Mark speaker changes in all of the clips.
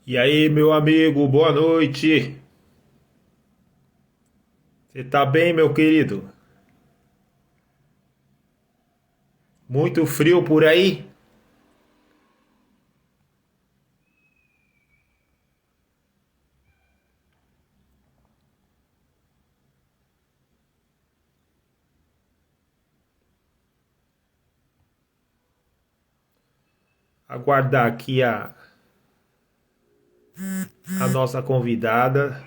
Speaker 1: E aí, meu amigo, boa noite. Você tá bem, meu querido? Muito frio por aí? Aguardar aqui a nossa convidada.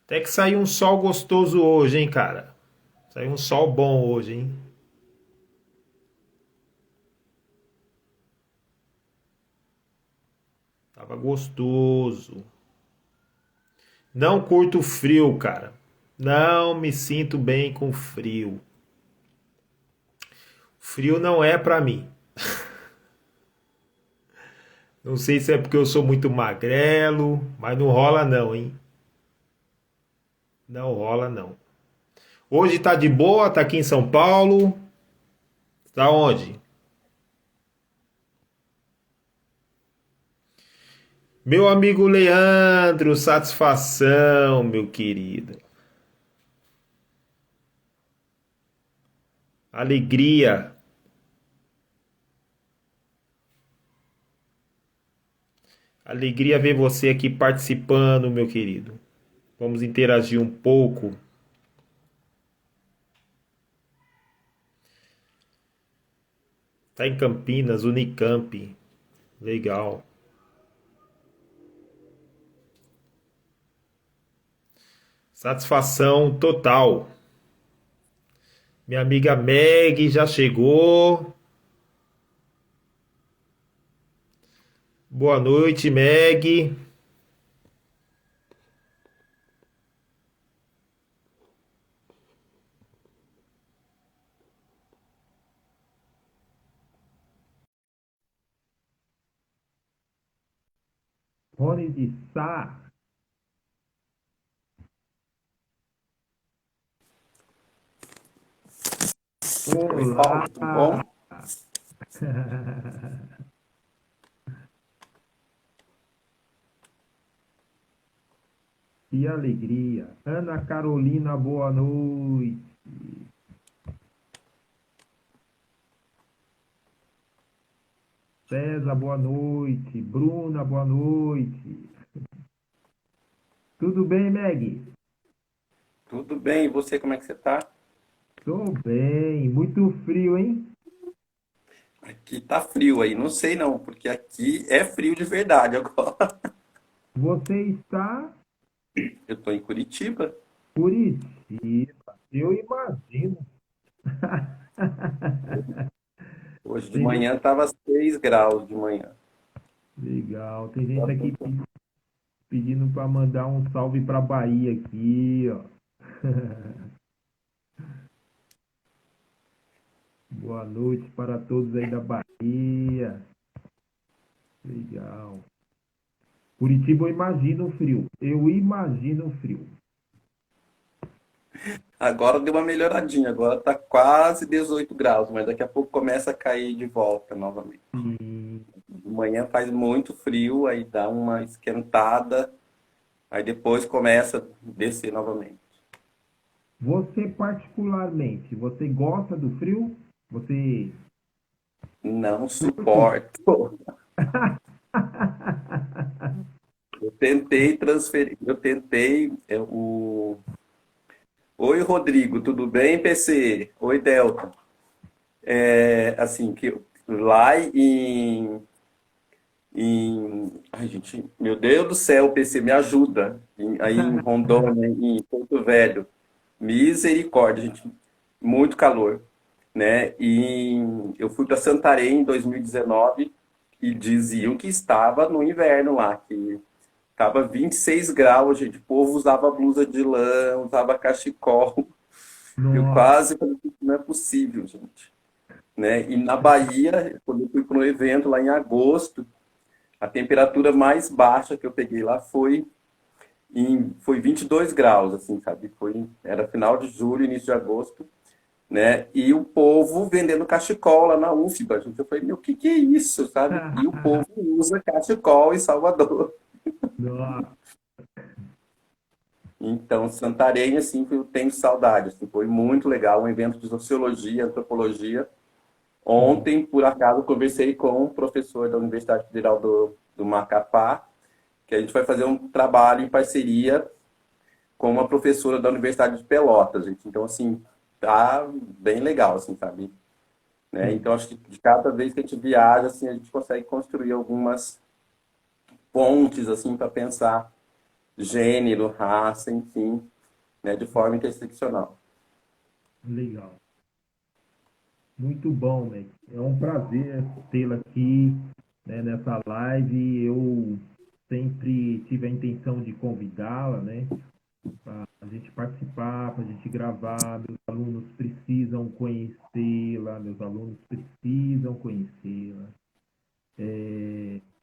Speaker 1: Até que saiu um sol gostoso hoje, hein, cara? Saiu um sol bom hoje, hein? Tava gostoso. Não curto frio, cara. Não me sinto bem com frio. Frio não é pra mim. Não sei se é porque eu sou muito magrelo, mas não rola não, hein? Não rola não. Hoje tá de boa, tá aqui em São Paulo. Tá onde? Meu amigo Leandro, satisfação, meu querido. Alegria. Alegria ver você aqui participando, meu querido. Vamos interagir um pouco. Tá em Campinas, Unicamp. Legal. Satisfação total. Minha amiga Meg já chegou. Boa noite, Meg. Rony de Sá.
Speaker 2: Oi,
Speaker 1: Olá.
Speaker 2: Paulo, tudo bom?
Speaker 1: Que alegria. Ana Carolina, boa noite. César, boa noite. Bruna, boa noite. Tudo bem, Meg?
Speaker 2: Tudo bem, e você, como é que você tá?
Speaker 1: Tô bem. Muito frio, hein?
Speaker 2: Aqui tá frio aí, não sei não, porque aqui é frio de verdade agora.
Speaker 1: Você está
Speaker 2: Eu tô em Curitiba,
Speaker 1: Curitiba. Eu imagino.
Speaker 2: hoje de
Speaker 1: Tem gente...
Speaker 2: manhã tava 6 graus de manhã.
Speaker 1: Legal. Tem gente aqui pedindo para mandar um salve para Bahia aqui, ó. Boa noite para todos aí da Bahia. Legal. Curitiba eu imagino o frio. Eu imagino o frio.
Speaker 2: Agora deu uma melhoradinha, agora tá quase 18 graus, mas daqui a pouco começa a cair de volta novamente.
Speaker 1: Sim.
Speaker 2: De manhã faz muito frio, aí dá uma esquentada, aí depois começa a descer novamente.
Speaker 1: Você particularmente, você gosta do frio? Você
Speaker 2: Não
Speaker 1: curte?
Speaker 2: suporto. Eu tentei transferir, Oi, Rodrigo, tudo bem, PC? Oi, Delta. Assim, que lá ai, gente, meu Deus do céu, PC, me ajuda. Aí em Rondônia, em Porto Velho. Misericórdia, gente, muito calor, né? Eu fui para Santarém em 2019 e diziam que estava no inverno lá, que tava 26 graus, gente. O povo usava blusa de lã, usava cachecol. Eu
Speaker 1: Nossa,
Speaker 2: quase falei que não é possível, gente. Né? E na Bahia, quando eu fui para um evento lá em agosto, a temperatura mais baixa que eu peguei lá foi 22 graus, assim, sabe? Era final de julho, início de agosto. né? E o povo vendendo cachecol lá na UFBA. Gente, eu falei, meu, o que que é isso, sabe? E o povo usa cachecol em Salvador.
Speaker 1: Nossa,
Speaker 2: Então, Santarém, assim, eu tenho saudade. Assim, foi muito legal, um evento de sociologia, antropologia.
Speaker 1: sim,
Speaker 2: Ontem, por acaso, eu conversei com um professor da Universidade Federal do Macapá, que a gente vai fazer um trabalho em parceria com uma professora da Universidade de Pelotas, gente. Então, assim, tá bem legal, assim, sabe? Né?
Speaker 1: sim.
Speaker 2: Então, acho que de cada vez que a gente viaja, assim, a gente consegue construir algumas pontes, assim, para pensar gênero, raça, enfim, né, de forma interseccional.
Speaker 1: Legal. Muito bom, né? É um prazer tê-la aqui, né, nessa live. Eu sempre tive a intenção de convidá-la, né, para a gente participar, para a gente gravar. Meus alunos precisam conhecê-la, meus alunos precisam conhecê-la.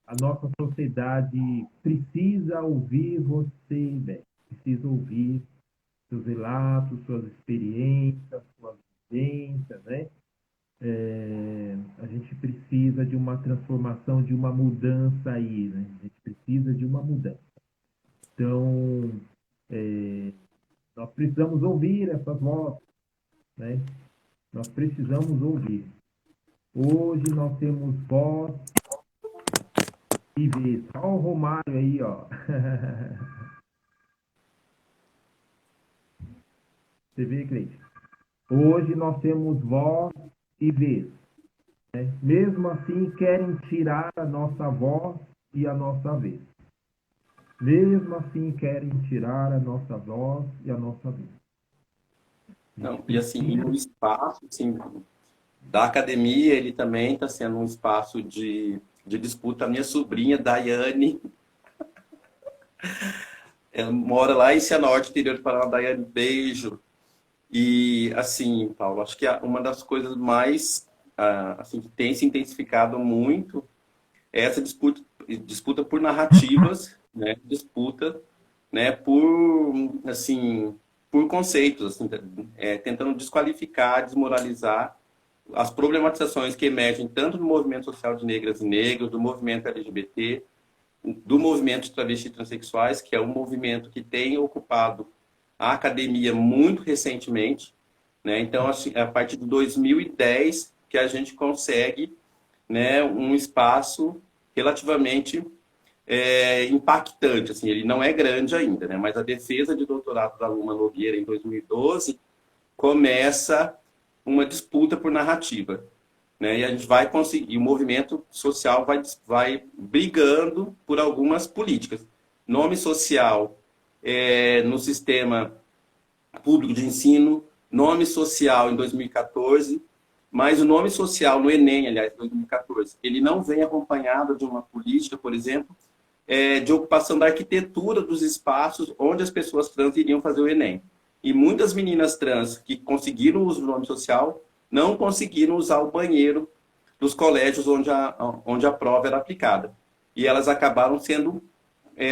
Speaker 1: A nossa sociedade precisa ouvir você, Beck. Precisa ouvir seus relatos, suas experiências, suas vivências, né? A gente precisa de uma transformação, de uma mudança aí, né? A gente precisa de uma mudança. Então, é, nós precisamos ouvir essas vozes, né? Nós precisamos ouvir. Hoje nós temos voz e vez. Olha o Romário aí, ó. Você vê, Cleide? Hoje nós temos voz e vez. Mesmo assim, querem tirar a nossa voz e a nossa vez. Mesmo assim, querem tirar a nossa voz e a nossa vez. A gente
Speaker 2: Não, e assim, e
Speaker 1: precisa.
Speaker 2: o espaço, assim, da academia, ele também está sendo um espaço de disputa. A minha sobrinha, Daiane, ela mora lá em Cianorte, interior do Paraná. Daiane, beijo. E, assim, Paulo, acho que uma das coisas mais, assim, que tem se intensificado muito é essa disputa por narrativas, né? Disputa, né? Por, assim, por conceitos, assim, tentando desqualificar, desmoralizar as problematizações que emergem tanto do movimento social de negras e negros, do movimento LGBT, do movimento de travestis e transexuais, que é um movimento que tem ocupado a academia muito recentemente, né? Então, assim, a partir de 2010 que a gente consegue, né, um espaço relativamente impactante. Assim, ele não é grande ainda, né? Mas a defesa de doutorado da Luma Nogueira em 2012 começa uma disputa por narrativa, né? E a gente vai conseguir, o movimento social vai brigando por algumas políticas. Nome social no sistema público de ensino, nome social em 2014, mas o nome social no Enem, aliás, em 2014, ele não vem acompanhado de uma política, por exemplo, de ocupação da arquitetura dos espaços onde as pessoas trans iriam fazer o Enem. E muitas meninas trans que conseguiram o uso do nome social não conseguiram usar o banheiro dos colégios onde a prova era aplicada. E elas acabaram sendo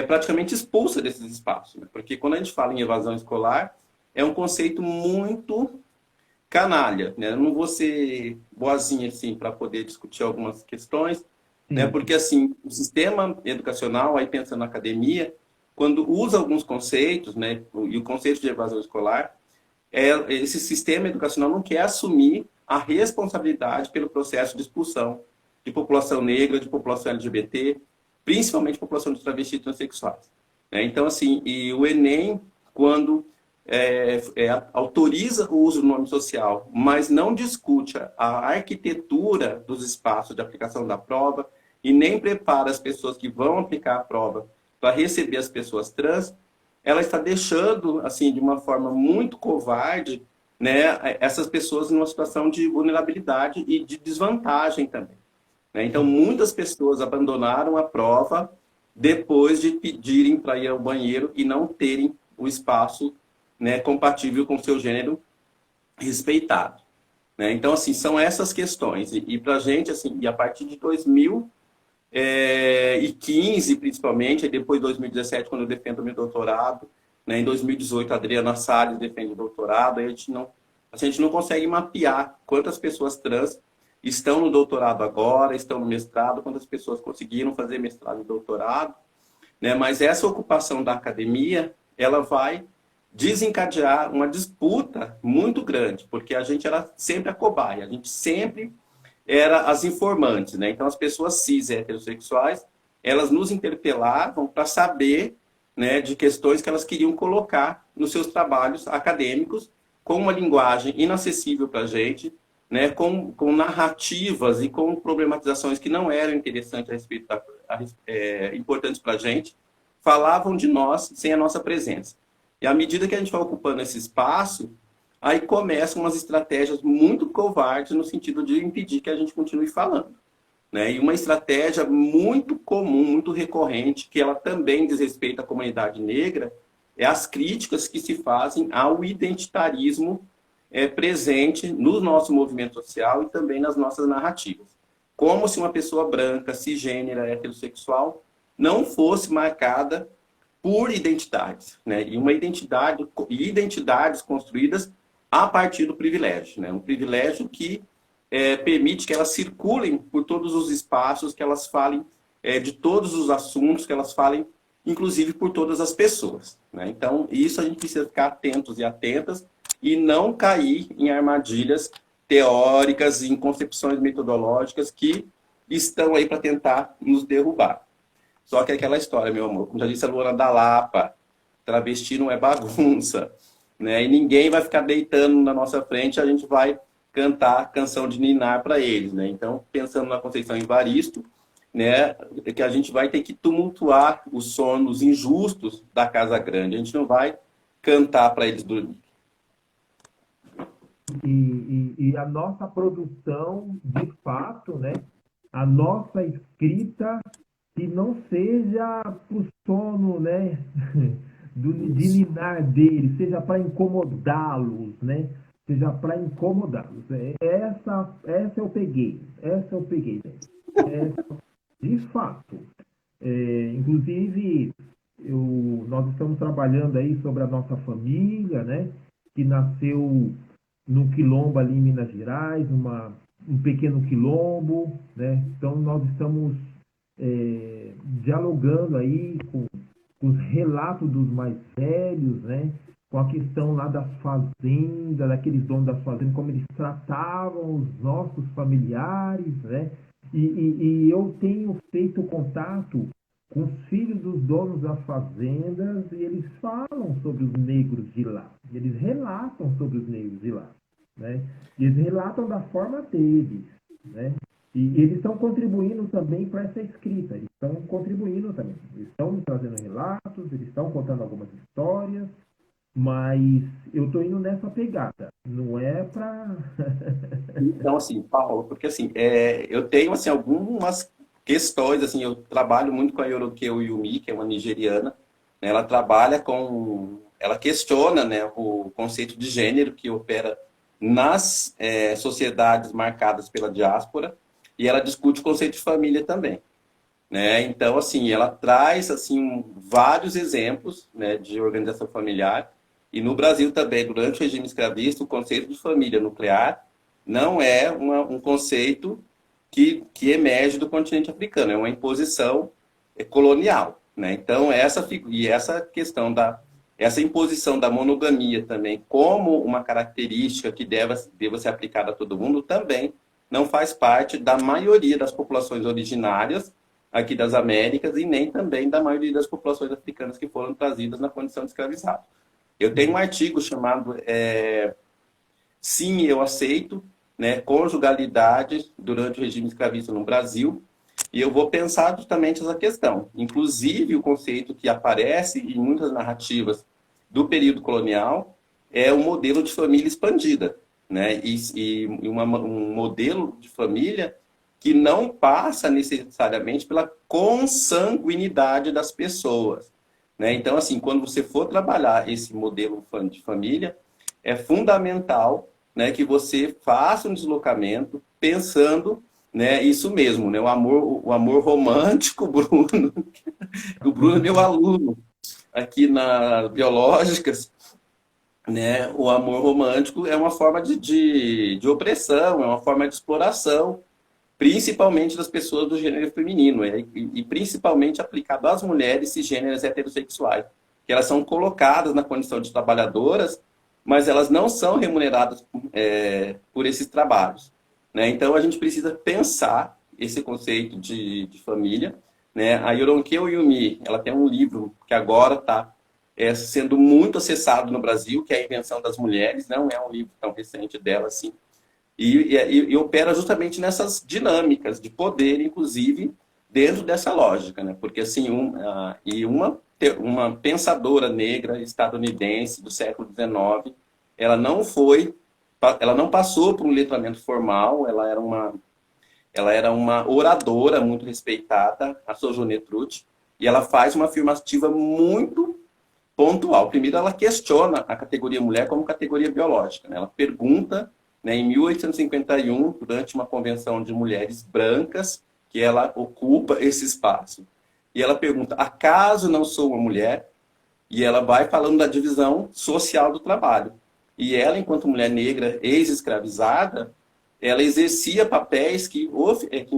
Speaker 2: praticamente expulsas desses espaços. Né? Porque quando a gente fala em evasão escolar, é um conceito muito canalha. Né? Eu não vou ser boazinha assim, para poder discutir algumas questões, né?
Speaker 1: Sim,
Speaker 2: Porque assim, o sistema educacional, aí pensando na academia, quando usa alguns conceitos, né, e o conceito de evasão escolar, esse sistema educacional não quer assumir a responsabilidade pelo processo de expulsão de população negra, de população LGBT, principalmente população de travestis e transexuais. Né? Então, assim, e o Enem, quando autoriza o uso do nome social, mas não discute a arquitetura dos espaços de aplicação da prova e nem prepara as pessoas que vão aplicar a prova para receber as pessoas trans, ela está deixando, assim, de uma forma muito covarde, né, essas pessoas numa situação de vulnerabilidade e de desvantagem também. Né? Então, muitas pessoas abandonaram a prova depois de pedirem para ir ao banheiro e não terem o espaço, né, compatível com o seu gênero respeitado. Né? Então, assim, são essas questões. E para a gente, assim, e a partir de 2015, principalmente, e depois de 2017, quando eu defendo meu doutorado, né, em 2018, a Adriana Salles defende o doutorado, aí a gente a gente não consegue mapear quantas pessoas trans estão no doutorado agora, estão no mestrado, quantas pessoas conseguiram fazer mestrado e doutorado, né? Mas essa ocupação da academia, ela vai desencadear uma disputa muito grande, porque a gente era sempre a cobaia, a gente sempre era as informantes, né? Então, as pessoas cis heterossexuais, elas nos interpelavam para saber, né, de questões que elas queriam colocar nos seus trabalhos acadêmicos com uma linguagem inacessível para a gente, né, com narrativas e com problematizações que não eram interessantes a respeito importantes para a gente, falavam de nós sem a nossa presença. E à medida que a gente vai ocupando esse espaço, aí começam umas estratégias muito covardes no sentido de impedir que a gente continue falando, né? E uma estratégia muito comum, muito recorrente, que ela também diz respeito à comunidade negra, é as críticas que se fazem ao identitarismo presente no nosso movimento social e também nas nossas narrativas. Como se uma pessoa branca, cisgênera, heterossexual, não fosse marcada por identidades, né? E uma identidade, identidades construídas a partir do privilégio, né? Um privilégio que permite que elas circulem por todos os espaços, que elas falem de todos os assuntos, que elas falem, inclusive, por todas as pessoas, né? Então, isso a gente precisa ficar atentos e atentas e não cair em armadilhas teóricas e em concepções metodológicas que estão aí para tentar nos derrubar. Só que é aquela história, meu amor, como já disse a Luana da Lapa, travesti não é bagunça, né? E ninguém vai ficar deitando na nossa frente, a gente vai cantar canção de ninar para eles, né? Então, pensando na Conceição Evaristo, né, que a gente vai ter que tumultuar os sonos injustos da Casa Grande, a gente não vai cantar para eles dormir.
Speaker 1: E a nossa produção, de fato, né? A nossa escrita, que não seja para o sono, né? De ninar deles, seja para incomodá-los, né? Seja para incomodá-los. Essa eu peguei. Essa eu peguei. De fato. Inclusive, nós estamos trabalhando aí sobre a nossa família, né? Que nasceu no quilombo ali em Minas Gerais, um pequeno quilombo, né? Então, nós estamos dialogando aí com os relatos dos mais velhos, né? Com a questão lá das fazendas, daqueles donos das fazendas, como eles tratavam os nossos familiares, né? E eu tenho feito contato com os filhos dos donos das fazendas e eles falam sobre os negros de lá. Eles relatam sobre os negros de lá, né? E eles relatam da forma deles, né? E eles estão contribuindo também para essa escrita. Eles estão contribuindo também. Eles estão trazendo relatos, eles estão contando algumas histórias, mas eu estou indo nessa pegada. Não é para...
Speaker 2: Então, assim, Paulo, porque assim, eu tenho assim, algumas questões, assim, eu trabalho muito com a Yorokeu Yumi, que é uma nigeriana, né? Ela trabalha com... Ela questiona, né, o conceito de gênero que opera nas sociedades marcadas pela diáspora, e ela discute o conceito de família também, né? Então, assim, ela traz assim vários exemplos, né, de organização familiar, e no Brasil também, durante o regime escravista, o conceito de família nuclear não é um conceito que emerge do continente africano, é uma imposição colonial, né? Então, essa questão essa imposição da monogamia também como uma característica que deva ser aplicada a todo mundo também não faz parte da maioria das populações originárias aqui das Américas e nem também da maioria das populações africanas que foram trazidas na condição de escravizado. Eu tenho um artigo chamado Sim, eu aceito, né, conjugalidade durante o regime escravista no Brasil, e eu vou pensar justamente essa questão. Inclusive, o conceito que aparece em muitas narrativas do período colonial é o modelo de família expandida, né? E um modelo de família que não passa necessariamente pela consanguinidade das pessoas, né? Então, assim, quando você for trabalhar esse modelo de família, é fundamental, né, que você faça um deslocamento pensando, né, isso mesmo, né, o amor romântico, Bruno. O Bruno é meu aluno aqui na Biológicas, né, o amor romântico é uma forma de opressão, é uma forma de exploração, principalmente das pessoas do gênero feminino, e principalmente aplicado às mulheres cisgêneras heterossexuais, que elas são colocadas na condição de trabalhadoras, mas elas não são remuneradas por esses trabalhos, né? Então a gente precisa pensar esse conceito de família, né? A Yoronkei Oyumi, ela tem um livro que agora está sendo muito acessado no Brasil, que é A Invenção das Mulheres, não é um livro tão recente dela assim, e opera justamente nessas dinâmicas de poder, inclusive, dentro dessa lógica, né? Porque, assim, uma pensadora negra estadunidense do século XIX, ela não foi, ela não passou por um letramento formal, ela era uma oradora muito respeitada, a Sojourner Truth, e ela faz uma afirmativa muito pontual. Primeiro, ela questiona a categoria mulher como categoria biológica, né? Ela pergunta, né, em 1851, durante uma convenção de mulheres brancas, que ela ocupa esse espaço. E ela pergunta: acaso não sou uma mulher? E ela vai falando da divisão social do trabalho. E ela, enquanto mulher negra ex-escravizada, ela exercia papéis que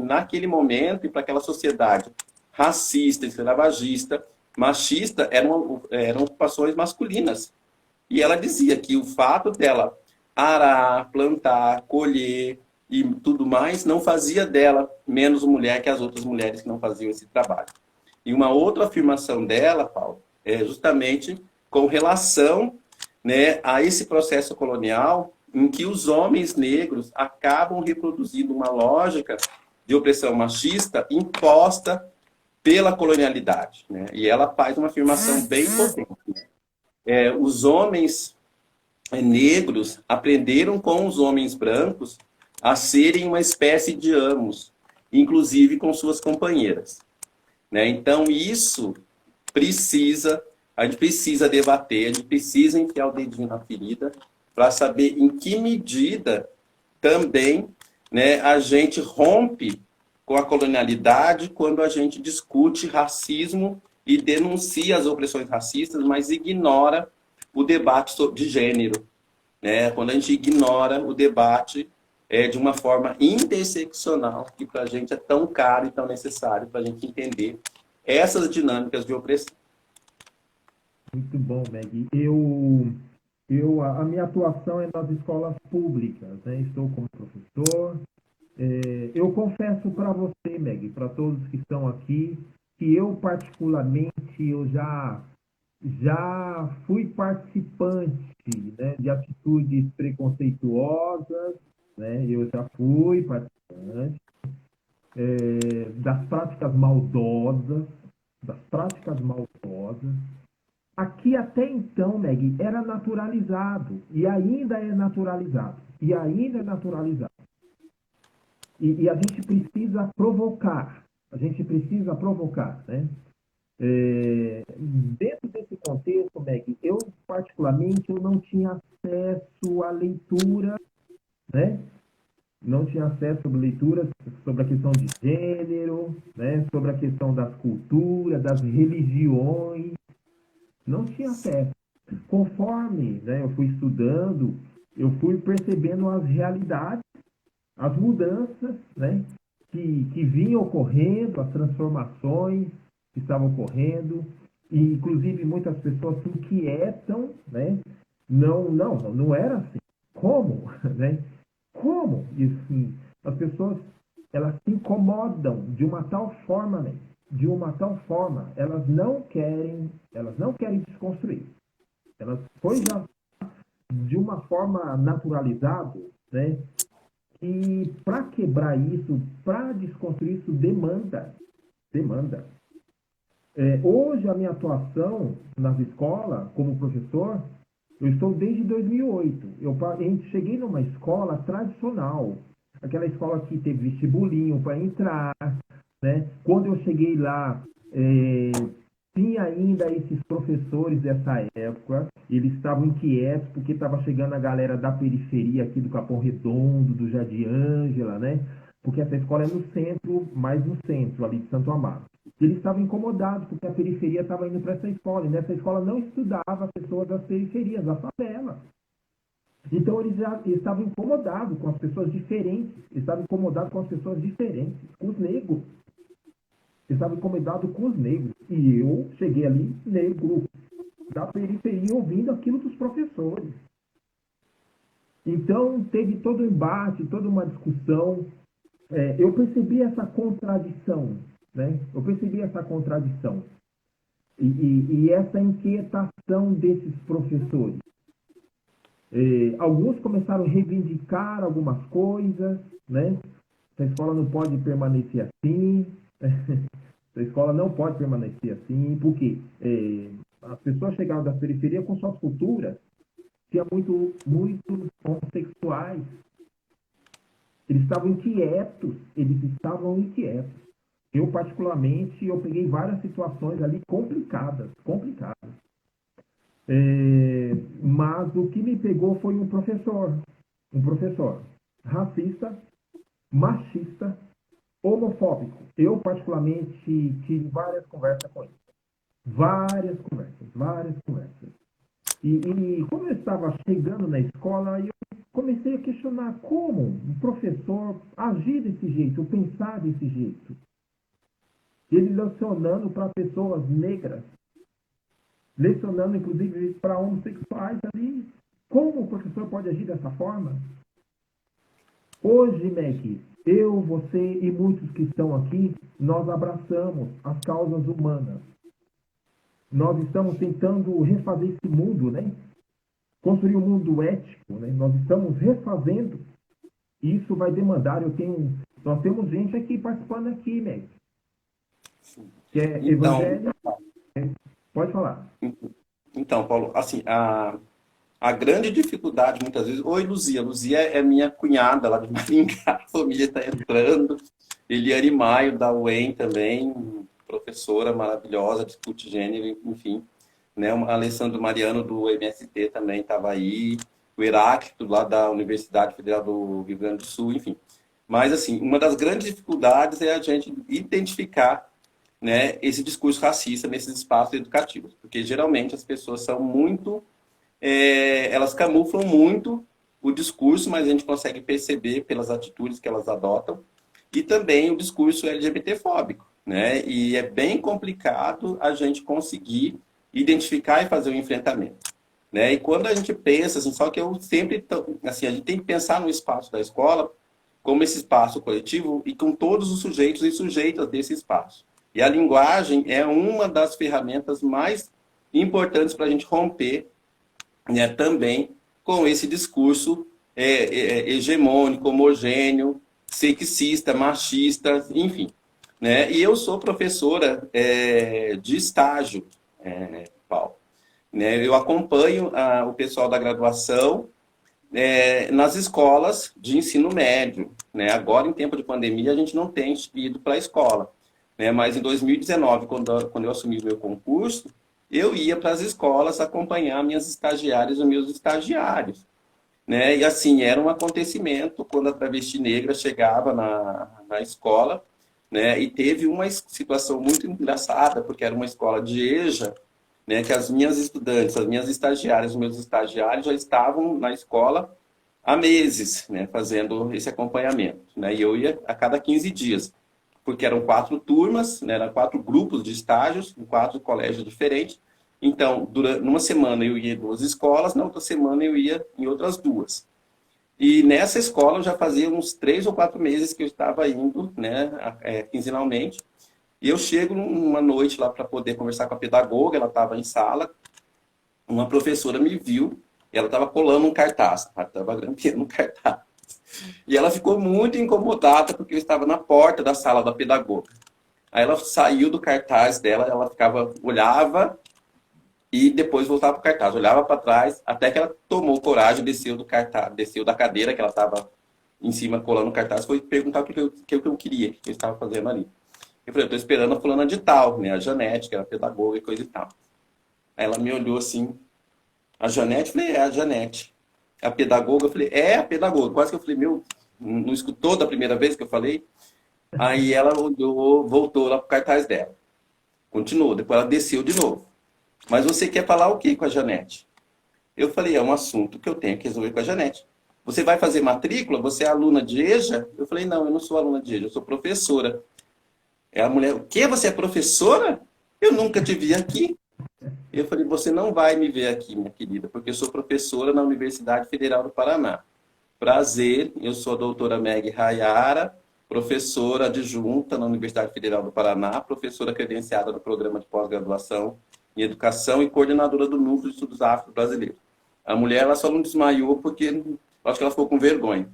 Speaker 2: naquele momento e para aquela sociedade racista, escravagista, machista, eram ocupações masculinas. E ela dizia que o fato dela arar, plantar, colher e tudo mais não fazia dela menos mulher que as outras mulheres que não faziam esse trabalho. E uma outra afirmação dela, Paulo, é justamente com relação, né, a esse processo colonial em que os homens negros acabam reproduzindo uma lógica de opressão machista imposta pela colonialidade, né? E ela faz uma afirmação bem potente. Os homens negros aprenderam com os homens brancos a serem uma espécie de amos, inclusive com suas companheiras, né? Então isso a gente precisa debater, a gente precisa enfiar o dedinho na ferida para saber em que medida também, né, a gente rompe com a colonialidade quando a gente discute racismo e denuncia as opressões racistas, mas ignora o debate de gênero, né? Quando a gente ignora o debate de uma forma interseccional, que para a gente é tão caro e tão necessário para a gente entender essas dinâmicas de opressão.
Speaker 1: Muito bom, Meg. A minha atuação é nas escolas públicas, né? Estou como professor. Eu confesso para você, Meg, para todos que estão aqui, que eu particularmente já fui participante, né, de atitudes preconceituosas, né? Eu já fui participante das práticas maldosas. Aqui até então, Meg, era naturalizado e ainda é naturalizado e ainda é naturalizado. E a gente precisa provocar, né? Dentro desse contexto, Meg, eu particularmente eu não tinha acesso à leitura, né? Não tinha acesso a leituras sobre a questão de gênero, né? Sobre a questão das culturas, das religiões, não tinha acesso. Conforme, né, eu fui estudando, eu fui percebendo as realidades, as mudanças, né, que vinham ocorrendo, as transformações que estavam ocorrendo, e inclusive muitas pessoas se inquietam, né? Não era assim. Como, né? Como? E assim, as pessoas elas se incomodam de uma tal forma, né? De uma tal forma, elas não querem desconstruir. Elas foi já de uma forma naturalizada, né? E para quebrar isso, para desconstruir isso, demanda. Hoje, a minha atuação nas escolas, como professor, eu estou desde 2008. Eu cheguei numa escola tradicional, aquela escola que teve vestibulinho para entrar, né? Quando eu cheguei lá, tinha ainda esses professores dessa época, eles estavam inquietos porque estava chegando a galera da periferia aqui do Capão Redondo, do Jardim Ângela, né? Porque essa escola é no centro, mais no centro ali de Santo Amaro. Eles estavam incomodados porque a periferia estava indo para essa escola, e nessa escola não estudava pessoas das periferias, da favela. Então eles já estavam incomodados com as pessoas diferentes, eles estavam incomodados com as pessoas diferentes, com os negros. Eles estavam incomodados com os negros. E eu cheguei ali, negro, da periferia, ouvindo aquilo dos professores. Então teve todo um embate, toda uma discussão. Eu percebi essa contradição, né? Eu percebi essa contradição e essa inquietação desses professores. Alguns começaram a reivindicar algumas coisas, né? A escola não pode permanecer assim, a escola não pode permanecer assim, porque as pessoas chegavam da periferia com suas culturas, tinha muitos homossexuais. Eles estavam inquietos. Eu, particularmente, eu peguei várias situações ali complicadas. Mas o que me pegou foi um professor racista, machista, homofóbico. Eu, particularmente, tive várias conversas com ele. Várias conversas. E quando eu estava chegando na escola, eu comecei a questionar como um professor agir desse jeito, pensar desse jeito. Ele lecionando para pessoas negras, lecionando inclusive para homossexuais ali. Como o professor pode agir dessa forma? Hoje, Mac, eu, você e muitos que estão aqui, nós abraçamos as causas humanas. Nós estamos tentando refazer esse mundo, né? Construir um mundo ético, né? Nós estamos refazendo. Isso vai demandar, nós temos gente aqui participando aqui, Mac, que é
Speaker 2: Então,
Speaker 1: evangélico. Pode falar.
Speaker 2: então, Paulo, assim, a grande dificuldade, muitas vezes... Oi, Luzia. Luzia é minha cunhada lá de Maringá. A família está entrando. Eliane Maio, da UEM também, professora maravilhosa, discute gênero, enfim. Né? O Alessandro Mariano, do MST, também estava aí. O Heráclito, lá da Universidade Federal do Rio Grande do Sul, enfim. Mas, assim, uma das grandes dificuldades é a gente identificar, né, esse discurso racista nesses espaços educativos. Porque, geralmente, as pessoas são muito... elas camuflam muito o discurso, mas a gente consegue perceber pelas atitudes que elas adotam, e também o discurso LGBT-fóbico, né? E é bem complicado a gente conseguir identificar e fazer o enfrentamento, né? E quando a gente pensa, assim, só que eu sempre, assim, a gente tem que pensar no espaço da escola como esse espaço coletivo e com todos os sujeitos e sujeitas desse espaço. E a linguagem é uma das ferramentas mais importantes para a gente romper, né, também com esse discurso hegemônico, homogêneo, sexista, machista, enfim. Né? E eu sou professora de estágio, Paulo. Né? Eu acompanho o pessoal da graduação nas escolas de ensino médio. Né? Agora, em tempo de pandemia, a gente não tem ido para a escola. Né? Mas em 2019, quando eu assumi o meu concurso, eu ia para as escolas acompanhar minhas estagiárias e meus estagiários. Né? E assim, era um acontecimento quando a travesti negra chegava na escola, né? E teve uma situação muito engraçada, porque era uma escola de EJA, né? Que as minhas estudantes, as minhas estagiárias, os meus estagiários já estavam na escola há meses, né? Fazendo esse acompanhamento. Né? E eu ia a cada 15 dias, porque eram 4 turmas, né? Eram 4 grupos de estágios, em 4 colégios diferentes. Então, numa semana eu ia em 2 escolas, na outra semana eu ia em outras 2. E nessa escola eu já fazia uns 3 ou 4 meses que eu estava indo, né, quinzenalmente. E eu chego uma noite lá para poder conversar com a pedagoga, ela estava em sala, uma professora me viu, e ela estava colando um cartaz, estava grampeando um cartaz. E ela ficou muito incomodada porque eu estava na porta da sala da pedagoga. Aí ela saiu do cartaz dela, ela olhava e depois voltava para o cartaz, olhava para trás, até que ela tomou coragem, desceu do cartaz, desceu da cadeira que ela estava em cima colando o cartaz, foi perguntar o que eu queria, o que eu estava fazendo ali. Eu falei, eu estou esperando a fulana de tal, né, a Janete, que era pedagoga e coisa e tal. Aí ela me olhou assim, a Janete? Eu falei, é a Janete. A pedagoga? Eu falei, é a pedagoga. Quase que eu falei, meu, não escutou da primeira vez que eu falei? Aí ela olhou, voltou lá pro cartaz dela. Continuou, depois ela desceu de novo. Mas você quer falar o que com a Janete? Eu falei, é um assunto que eu tenho que resolver com a Janete. Você vai fazer matrícula? Você é aluna de EJA? Eu falei, não, eu não sou aluna de EJA, eu sou professora. É a mulher, o quê? Você é professora? Eu nunca te vi aqui. Eu falei, você não vai me ver aqui, minha querida, porque eu sou professora na Universidade Federal do Paraná. Prazer, eu sou a doutora Meg Rayara, professora adjunta na Universidade Federal do Paraná, professora credenciada no programa de pós-graduação em educação e coordenadora do Núcleo de Estudos Afro-Brasileiros. A mulher, ela só não desmaiou porque acho que ela ficou com vergonha.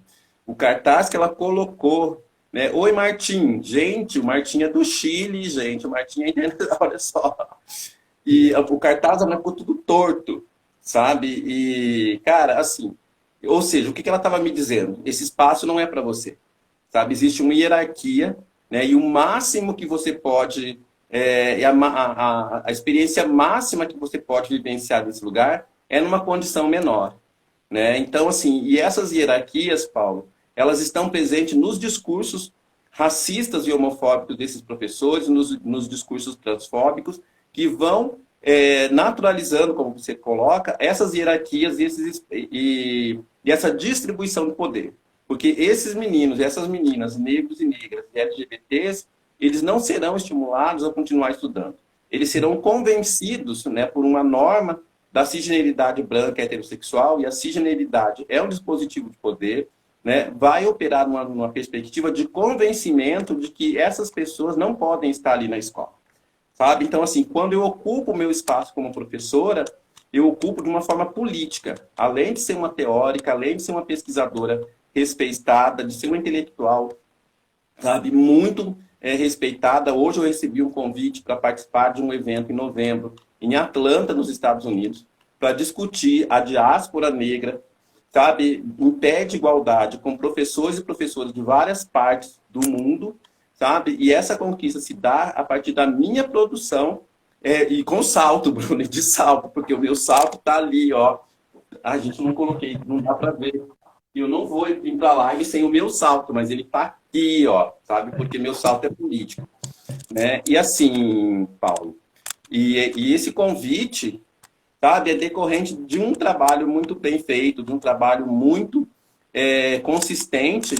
Speaker 2: O cartaz que ela colocou, né? Oi, Martim. Gente, o Martim é do Chile, gente. O Martim é olha só. E o cartaz, ela ficou tudo torto, sabe? E, cara, assim, ou seja, o que ela estava me dizendo? Esse espaço não é para você, sabe? Existe uma hierarquia, né? E o máximo que você pode, a experiência máxima que você pode vivenciar nesse lugar é numa condição menor, né? Então, assim, e essas hierarquias, Paulo, elas estão presentes nos discursos racistas e homofóbicos desses professores, nos discursos transfóbicos, que vão naturalizando, como você coloca, essas hierarquias e essa distribuição de poder. Porque esses meninos e essas meninas, negros e negras, e LGBTs, eles não serão estimulados a continuar estudando. Eles serão convencidos, né, por uma norma da cisgeneridade branca heterossexual, e a cisgeneridade é um dispositivo de poder, né, vai operar numa perspectiva de convencimento de que essas pessoas não podem estar ali na escola. Sabe? Então, assim, quando eu ocupo o meu espaço como professora, eu ocupo de uma forma política. Além de ser uma teórica, além de ser uma pesquisadora respeitada, de ser uma intelectual, sabe, muito respeitada. Hoje eu recebi um convite para participar de um evento em novembro, em Atlanta, nos Estados Unidos, para discutir a diáspora negra, sabe, em pé de igualdade com professores e professoras de várias partes do mundo, sabe? E essa conquista se dá a partir da minha produção e com salto, Bruno, de salto, porque o meu salto tá ali, ó. A gente não coloquei, não dá para ver. Eu não vou ir para a live sem o meu salto, mas ele tá aqui, ó, sabe? Porque meu salto é político, né? E assim, Paulo, e esse convite, sabe, é decorrente de um trabalho muito bem feito, de um trabalho muito consistente,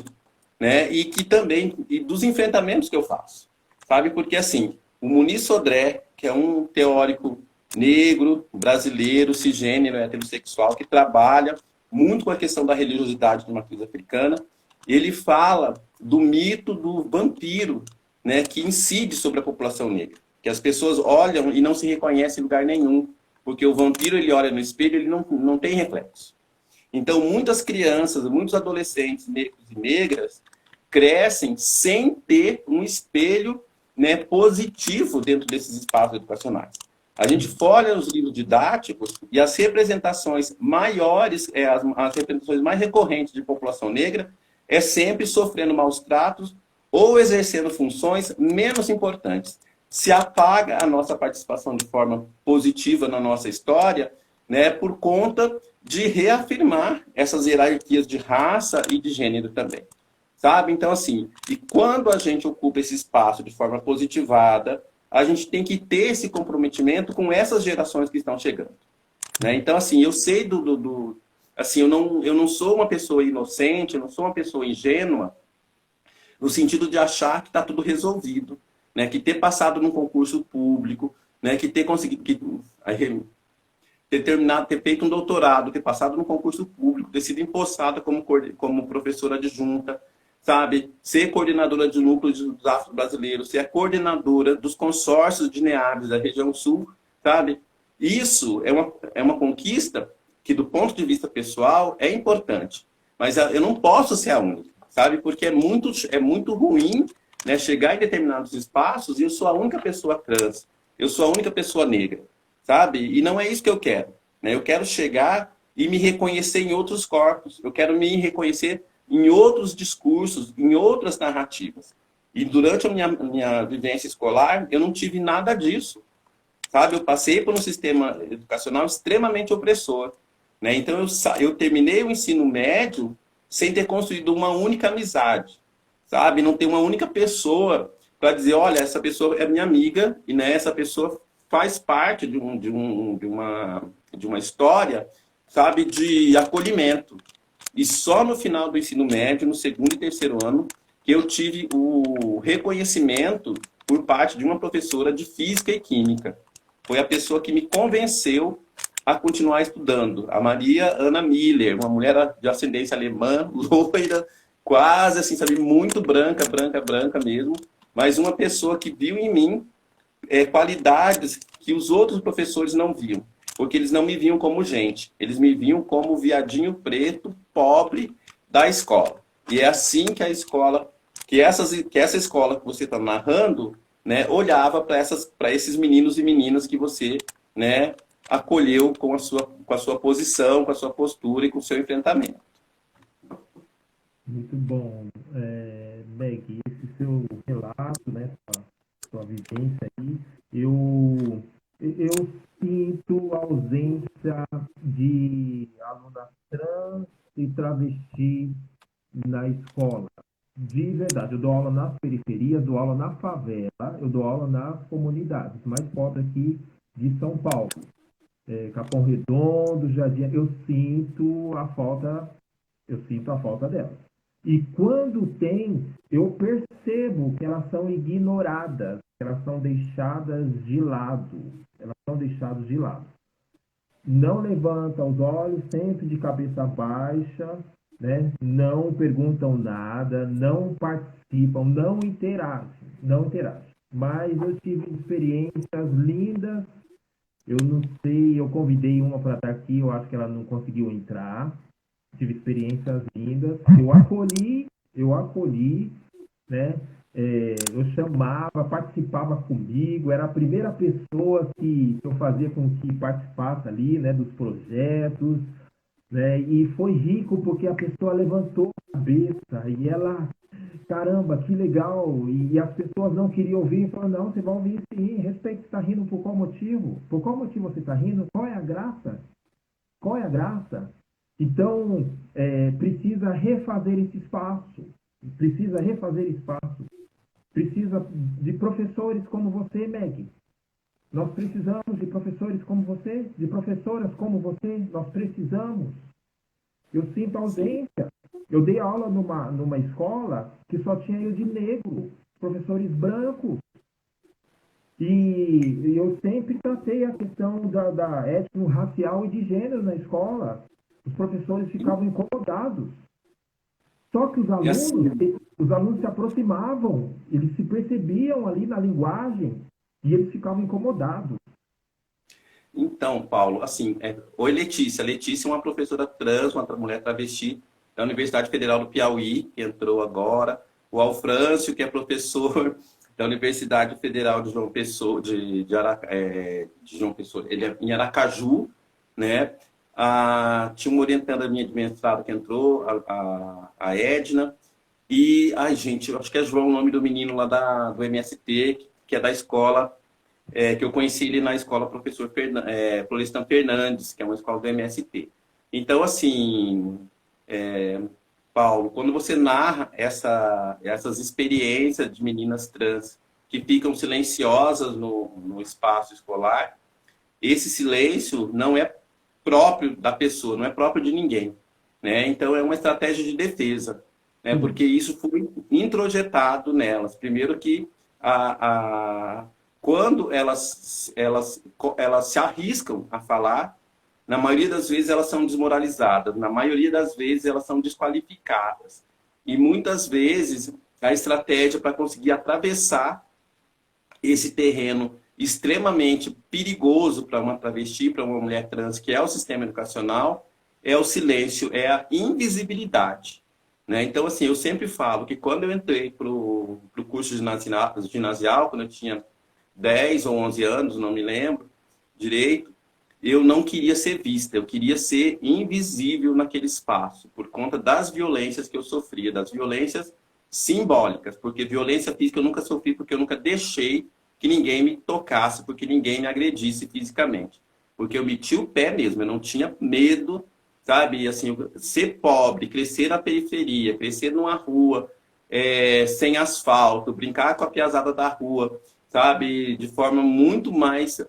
Speaker 2: né? E que também, e dos enfrentamentos que eu faço, sabe? Porque, assim, o Muniz Sodré, que é um teórico negro, brasileiro, cisgênero, heterossexual, que trabalha muito com a questão da religiosidade de matriz africana, ele fala do mito do vampiro, né, que incide sobre a população negra, que as pessoas olham e não se reconhecem em lugar nenhum, porque o vampiro, ele olha no espelho, ele não tem reflexo. Então, muitas crianças, muitos adolescentes negros e negras crescem sem ter um espelho, né, positivo dentro desses espaços educacionais. A gente folha os livros didáticos e as representações maiores, as representações mais recorrentes de população negra, é sempre sofrendo maus tratos ou exercendo funções menos importantes. Se apaga a nossa participação de forma positiva na nossa história, né, por conta de reafirmar essas hierarquias de raça e de gênero também. Sabe? Então, assim, e quando a gente ocupa esse espaço de forma positivada, a gente tem que ter esse comprometimento com essas gerações que estão chegando, né? Então, assim, eu sei assim, eu não sou uma pessoa inocente, eu não sou uma pessoa ingênua, no sentido de achar que está tudo resolvido, né? Que ter passado num concurso público, né? Que ter conseguido, ter feito um doutorado, ter passado num concurso público, ter sido empossada como professora adjunta, sabe? Ser coordenadora de núcleos dos afro-brasileiros, ser a coordenadora dos consórcios de NEABs da região sul, sabe? Isso é uma conquista que, do ponto de vista pessoal, é importante. Mas eu não posso ser a única, sabe? Porque é muito ruim, né, chegar em determinados espaços e eu sou a única pessoa trans, eu sou a única pessoa negra, sabe? E não é isso que eu quero, né? Eu quero chegar e me reconhecer em outros corpos, eu quero me reconhecer em outros discursos, em outras narrativas. E durante a minha vivência escolar, eu não tive nada disso, sabe? Eu passei por um sistema educacional extremamente opressor, né? Então, eu terminei o ensino médio sem ter construído uma única amizade, sabe? Não ter uma única pessoa para dizer, olha, essa pessoa é minha amiga e né, essa pessoa faz parte de uma história, sabe, de acolhimento. E só no final do ensino médio, no segundo e terceiro ano, que eu tive o reconhecimento por parte de uma professora de física e química. Foi a pessoa que me convenceu a continuar estudando. A Maria Ana Miller, uma mulher de ascendência alemã, loira, quase assim, sabe, muito branca, branca, branca mesmo, mas uma pessoa que viu em mim qualidades que os outros professores não viam. Porque eles não me viam como gente, eles me viam como o viadinho preto, pobre da escola. E é assim que a escola, que essa escola que você está narrando, né, olhava para esses meninos e meninas que você, né, acolheu com a sua posição, com a sua postura e com o seu enfrentamento.
Speaker 1: Muito bom, Meg, esse seu relato, né, sua vivência aí, eu sinto a ausência de alunas trans e travesti na escola. De verdade, eu dou aula nas periferias, dou aula na favela, eu dou aula nas comunidades mais pobres aqui de São Paulo. Capão Redondo, Jardim, eu sinto a falta delas. E quando tem, eu percebo que elas são ignoradas, que elas são deixadas de lado. Elas são deixadas de lado. Não levantam os olhos, sempre de cabeça baixa, né? Não perguntam nada, não participam, não interagem. Mas eu tive experiências lindas. Eu não sei, eu convidei uma para estar aqui, eu acho que ela não conseguiu entrar. Tive experiências lindas. Eu acolhi, né? Eu chamava, participava comigo, era a primeira pessoa que eu fazia com que participasse ali, né, dos projetos, né? E foi rico porque a pessoa levantou a cabeça e ela, caramba, que legal! E as pessoas não queriam ouvir, falaram, não, você vai ouvir sim, respeito, você está rindo por qual motivo? Por qual motivo você está rindo? Qual é a graça? Qual é a graça? Então, precisa refazer esse espaço, precisa refazer espaço, precisa de professores como você, Meg. Nós precisamos de professores como você, de professoras como você, nós precisamos. Eu sinto ausência. Eu dei aula numa escola que só tinha eu de negro, professores brancos. E eu sempre tratei a questão da étnico-racial e de gênero na escola. Os professores ficavam incomodados. Só que
Speaker 2: E assim,
Speaker 1: os alunos se aproximavam, eles se percebiam ali na linguagem e eles ficavam incomodados.
Speaker 2: então, Paulo, assim, oi Letícia. Letícia é uma professora trans, uma mulher travesti da Universidade Federal do Piauí, que entrou agora. O Alfrâncio, que é professor da Universidade Federal de João Pessoa, de João Pessoa, ele é em Aracaju, né? Tinha uma orientanda minha de mestrado que entrou, a Edna. E, ai, gente, eu acho que é João o nome do menino lá do MST, que é da escola que eu conheci ele na escola professor Florestan Fernandes, que é uma escola do MST. Então, assim, Paulo, quando você narra essas experiências de meninas trans que ficam silenciosas no espaço escolar, esse silêncio não é próprio da pessoa, não é próprio de ninguém, né? Então, é uma estratégia de defesa, né?
Speaker 1: Sim,
Speaker 2: Porque isso foi introjetado nelas. Primeiro que quando elas se arriscam a falar, na maioria das vezes elas são desmoralizadas, na maioria das vezes elas são desqualificadas. E muitas vezes a estratégia para conseguir atravessar esse terreno extremamente perigoso para uma travesti, para uma mulher trans, que é o sistema educacional, é o silêncio, é a invisibilidade. Né? Então, assim, eu sempre falo que quando eu entrei para o curso ginasial, quando eu tinha 10 ou 11 anos, não me lembro direito, eu não queria ser vista, eu queria ser invisível naquele espaço, por conta das violências que eu sofria, das violências simbólicas, porque violência física eu nunca sofri, porque eu nunca deixei que ninguém me tocasse, porque ninguém me agredisse fisicamente. Porque eu meti o pé mesmo, eu não tinha medo, sabe? Assim, ser pobre, crescer na periferia, crescer numa rua, sem asfalto, brincar com a piazada da rua, sabe, de forma muito mais,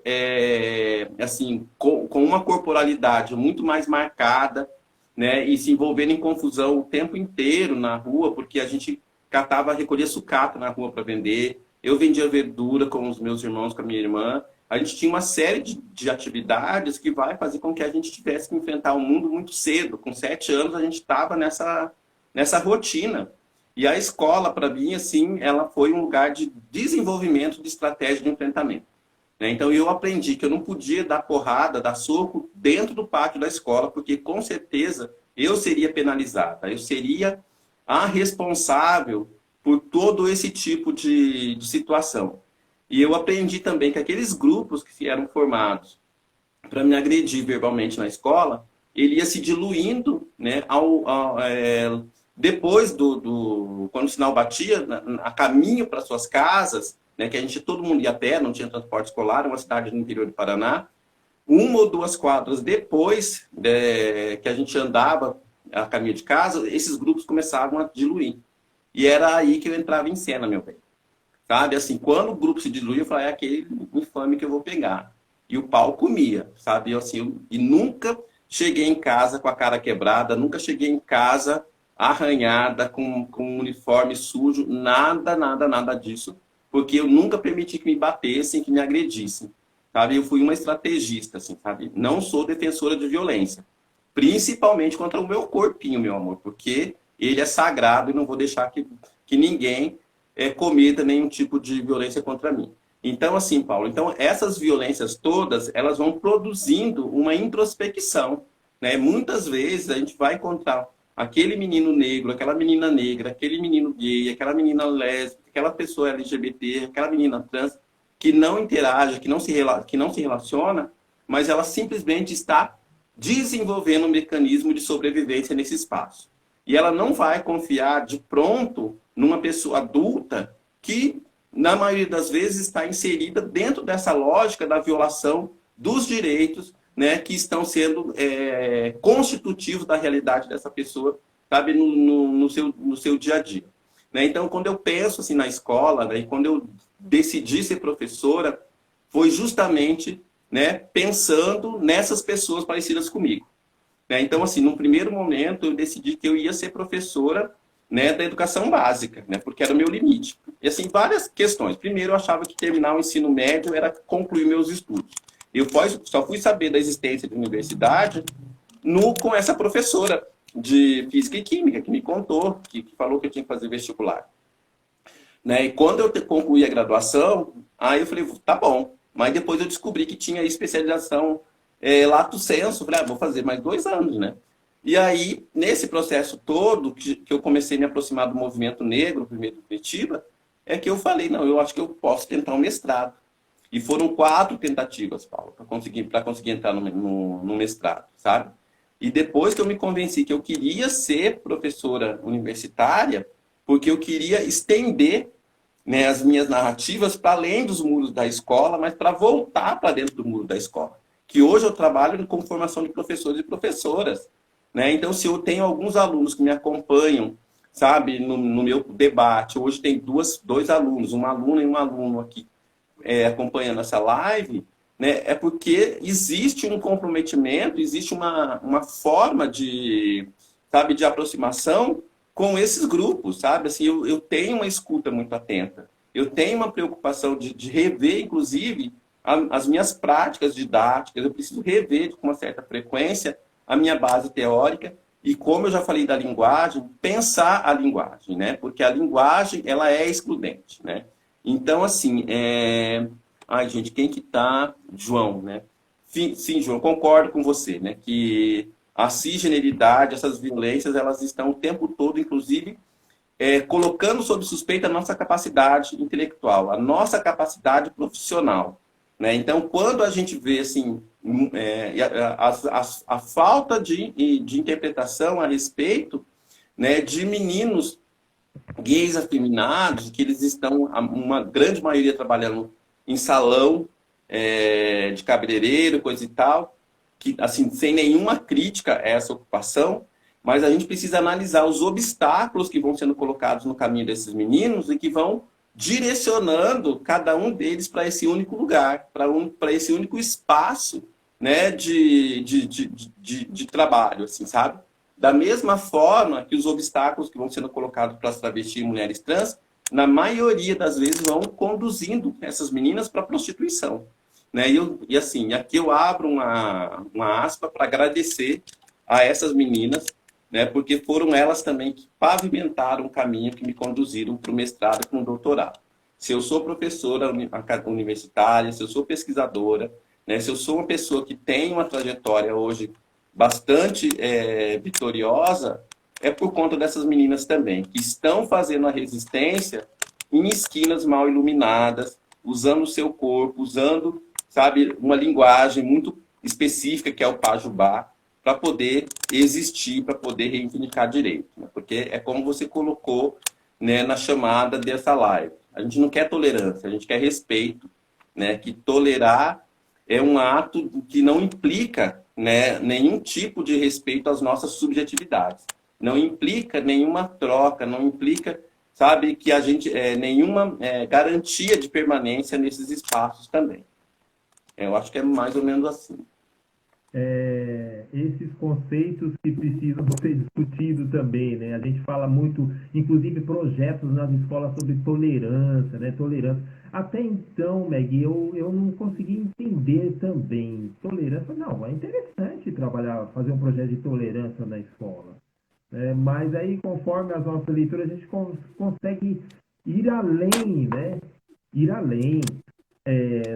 Speaker 2: assim, com uma corporalidade muito mais marcada, né, e se envolvendo em confusão o tempo inteiro na rua, porque a gente catava, recolhia sucata na rua para vender, eu vendia verdura com os meus irmãos, com a minha irmã, a gente tinha uma série de atividades que vai fazer com que a gente tivesse que enfrentar o mundo muito cedo. Com 7 anos, a gente estava nessa rotina. E a escola, para mim, assim, ela foi um lugar de desenvolvimento de estratégia de enfrentamento, né? Então, eu aprendi que eu não podia dar porrada, dar soco dentro do pátio da escola, porque, com certeza, eu seria penalizada. Eu seria a responsável por todo esse tipo de situação. E eu aprendi também que aqueles grupos que eram formados para me agredir verbalmente na escola, ele ia se diluindo, né, depois quando o sinal batia, a caminho para suas casas, né, que todo mundo ia a pé, não tinha transporte escolar, uma cidade no interior do Paraná, 1 ou 2 quadras depois que a gente andava a caminho de casa, esses grupos começavam a diluir. E era aí que eu entrava em cena, meu bem. Sabe, assim, quando o grupo se diluía, eu falava, é aquele infame que eu vou pegar. E o pau comia, sabe? E nunca cheguei em casa com a cara quebrada, nunca cheguei em casa arranhada, com um uniforme sujo, nada, nada, nada disso. Porque eu nunca permiti que me batessem, que me agredissem, sabe? Eu fui uma estrategista, assim, sabe? Não sou defensora de violência. Principalmente contra o meu corpinho, meu amor, porque ele é sagrado e não vou deixar que ninguém cometa nenhum tipo de violência contra mim. Então, assim, Paulo, então essas violências todas, elas vão produzindo uma introspecção, né? Muitas vezes a gente vai encontrar aquele menino negro, aquela menina negra, aquele menino gay, aquela menina lésbica, aquela pessoa LGBT, aquela menina trans, que não interage, que não se relaciona, mas ela simplesmente está desenvolvendo um mecanismo de sobrevivência nesse espaço. E ela não vai confiar de pronto numa pessoa adulta que, na maioria das vezes, está inserida dentro dessa lógica da violação dos direitos, né, que estão sendo constitutivos da realidade dessa pessoa, sabe, no seu dia a dia. Né? Então, quando eu penso assim, na escola, né, e quando eu decidi ser professora, foi justamente, né, pensando nessas pessoas parecidas comigo. Né? Então, assim, num primeiro momento, eu decidi que eu ia ser professora, né, da educação básica, né, porque era o meu limite. E, assim, várias questões. Primeiro, eu achava que terminar o ensino médio era concluir meus estudos. Eu só fui saber da existência de universidade com essa professora de Física e Química, que me contou, que falou que eu tinha que fazer vestibular. Né? E quando eu concluí a graduação, aí eu falei, tá bom. Mas depois eu descobri que tinha especialização lato sensu. Falei, vou fazer mais 2 anos, né? E aí, nesse processo todo, que eu comecei a me aproximar do movimento negro, primeiro do Curitiba, é que eu falei, não, eu acho que eu posso tentar um mestrado. E foram 4 tentativas, Paulo, para conseguir entrar no mestrado, sabe? E depois que eu me convenci que eu queria ser professora universitária, porque eu queria estender, né, as minhas narrativas para além dos muros da escola, mas para voltar para dentro do muro da escola. Que hoje eu trabalho com formação de professores e professoras. Né? Então, se eu tenho alguns alunos que me acompanham, sabe, no meu debate, hoje tem 2 alunos, uma aluna e um aluno aqui acompanhando essa live, né, é porque existe um comprometimento, existe uma forma sabe, de aproximação com esses grupos, sabe? Assim, eu tenho uma escuta muito atenta, eu tenho uma preocupação de rever, inclusive, as minhas práticas didáticas, eu preciso rever com uma certa frequência a minha base teórica e, como eu já falei da linguagem, pensar a linguagem, né? Porque a linguagem, ela é excludente, né? Então, assim, ai, gente, quem que tá? João, né? Sim, João, concordo com você, né? Que a cisgeneridade, essas violências, elas estão o tempo todo, inclusive, colocando sob suspeita a nossa capacidade intelectual, a nossa capacidade profissional. Né? Então, quando a gente vê assim, a falta de interpretação a respeito, né, de meninos gays afeminados, que eles estão, uma grande maioria, trabalhando em salão de cabeleireiro, coisa e tal, que, assim, sem nenhuma crítica a essa ocupação, mas a gente precisa analisar os obstáculos que vão sendo colocados no caminho desses meninos e que vão direcionando cada um deles para esse único lugar, para esse único espaço, né, de trabalho, assim, sabe? Da mesma forma que os obstáculos que vão sendo colocados para as travestis e mulheres trans, na maioria das vezes vão conduzindo essas meninas para a prostituição. Né? E assim, aqui eu abro uma aspa para agradecer a essas meninas, né? Porque foram elas também que pavimentaram o caminho, que me conduziram para o mestrado e para o doutorado. Se eu sou professora universitária, se eu sou pesquisadora, né? Se eu sou uma pessoa que tem uma trajetória hoje bastante vitoriosa, é por conta dessas meninas também, que estão fazendo a resistência em esquinas mal iluminadas, usando o seu corpo, usando, sabe, uma linguagem muito específica, que é o pajubá, para poder existir, para poder reivindicar direito. Né? Porque é como você colocou, né, na chamada dessa live. A gente não quer tolerância, a gente quer respeito. Né? Que tolerar é um ato que não implica, né, nenhum tipo de respeito às nossas subjetividades. Não implica nenhuma troca, não implica, sabe, que a gente nenhuma garantia de permanência nesses espaços também. Eu acho que é mais ou menos assim.
Speaker 1: Esses conceitos que precisam ser discutidos também, né? A gente fala muito, inclusive projetos nas escolas sobre tolerância, né? Tolerância. Até então, Meg, eu não consegui entender também. Tolerância, não, é interessante trabalhar, fazer um projeto de tolerância na escola. Mas aí, conforme as nossas leituras, a gente consegue ir além, né? Ir além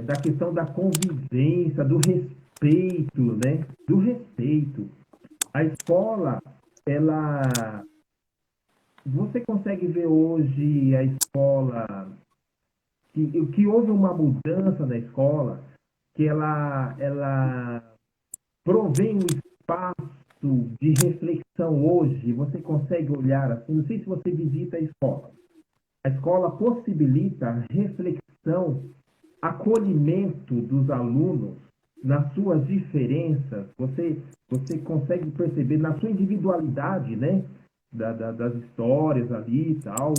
Speaker 1: da questão da convivência, do respeito, né? Do respeito. A escola, ela... Você consegue ver hoje a escola... que houve uma mudança na escola, que ela provém um espaço de reflexão hoje. Você consegue olhar assim, não sei se você visita a escola. A escola possibilita reflexão, acolhimento dos alunos nas suas diferenças. Você consegue perceber na sua individualidade, né? Das histórias ali e tal.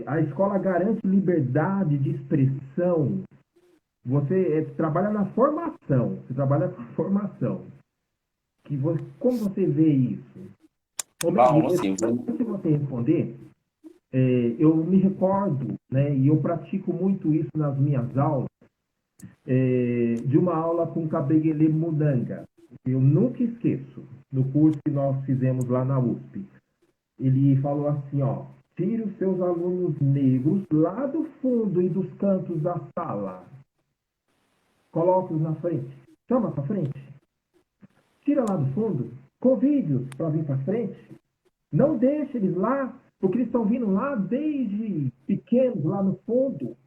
Speaker 1: A escola garante liberdade de expressão. Você trabalha na formação. Você trabalha com formação. Como você vê isso?
Speaker 2: Bom, assim,
Speaker 1: Antes de você responder, eu me recordo, né, e eu pratico muito isso nas minhas aulas, de uma aula com Kabengele Mudanga. Eu nunca esqueço, no curso que nós fizemos lá na USP. Ele falou assim, ó, tire os seus alunos negros lá do fundo e dos cantos da sala. Coloque-os na frente. Chama para frente. Tira lá do fundo. Convide-os para vir para frente. Não deixe eles lá, porque eles estão vindo lá desde pequenos, lá no fundo.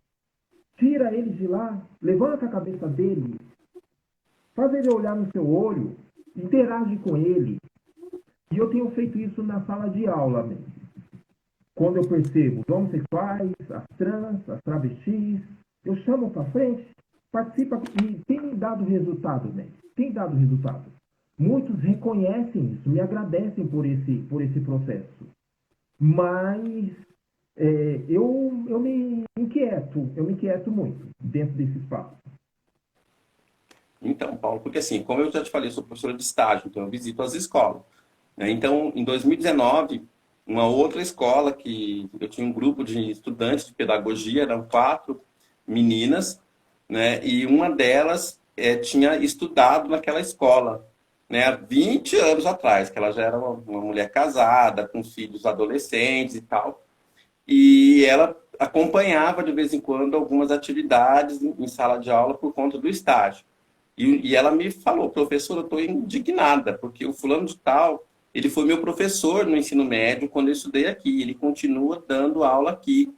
Speaker 1: Tira eles de lá. Levanta a cabeça dele. Faz ele olhar no seu olho. Interage com ele. E eu tenho feito isso na sala de aula mesmo. Quando eu percebo os homossexuais, as trans, as travestis, eu chamo para frente, participa e tem dado resultado, né? Tem dado resultado. Muitos reconhecem isso, me agradecem por esse processo. Mas eu me inquieto muito dentro desse espaço.
Speaker 2: Então, Paulo, porque assim, como eu já te falei, eu sou professora de estágio, então eu visito as escolas. Né? Então, em 2019, uma outra escola que eu tinha um grupo de estudantes de pedagogia, eram 4 meninas, né? E uma delas tinha estudado naquela escola, né? Há 20 anos atrás, que ela já era uma mulher casada, com filhos adolescentes e tal. E ela acompanhava de vez em quando algumas atividades em sala de aula por conta do estágio. E ela me falou, professora, eu estou indignada, porque o fulano de tal, ele foi meu professor no ensino médio quando eu estudei aqui, ele continua dando aula aqui.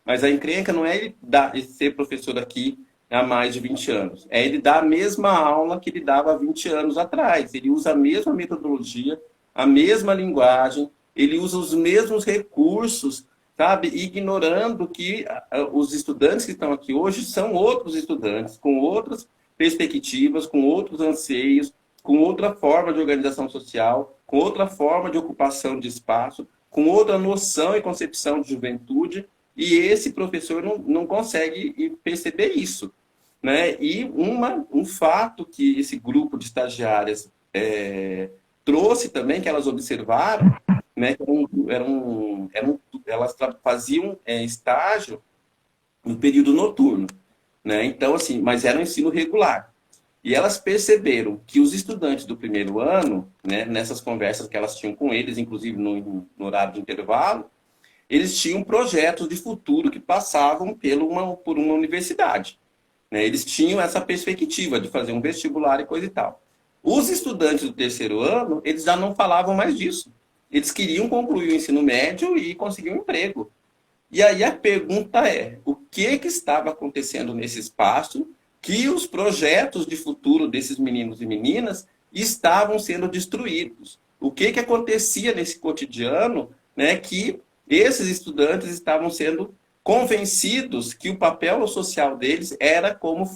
Speaker 2: Mas a encrenca não é ele ser professor aqui há mais de 20 anos, é ele dar a mesma aula que ele dava há 20 anos atrás. Ele usa a mesma metodologia, a mesma linguagem, ele usa os mesmos recursos, sabe? Ignorando que os estudantes que estão aqui hoje são outros estudantes, com outras perspectivas, com outros anseios, com outra forma de organização social, com outra forma de ocupação de espaço, com outra noção e concepção de juventude, e esse professor não consegue perceber isso, né? E um fato que esse grupo de estagiárias trouxe também, que elas observaram, né, que elas faziam estágio no período noturno, né? Então, assim, mas era um ensino regular. E elas perceberam que os estudantes do primeiro ano, né, nessas conversas que elas tinham com eles, inclusive no horário de intervalo, eles tinham projetos de futuro que passavam por uma universidade, né? Eles tinham essa perspectiva de fazer um vestibular e coisa e tal. Os estudantes do terceiro ano, eles já não falavam mais disso. Eles queriam concluir o ensino médio e conseguir um emprego. E aí a pergunta é, o que estava acontecendo nesse espaço que os projetos de futuro desses meninos e meninas estavam sendo destruídos? O que acontecia nesse cotidiano, né, que esses estudantes estavam sendo convencidos que o papel social deles era como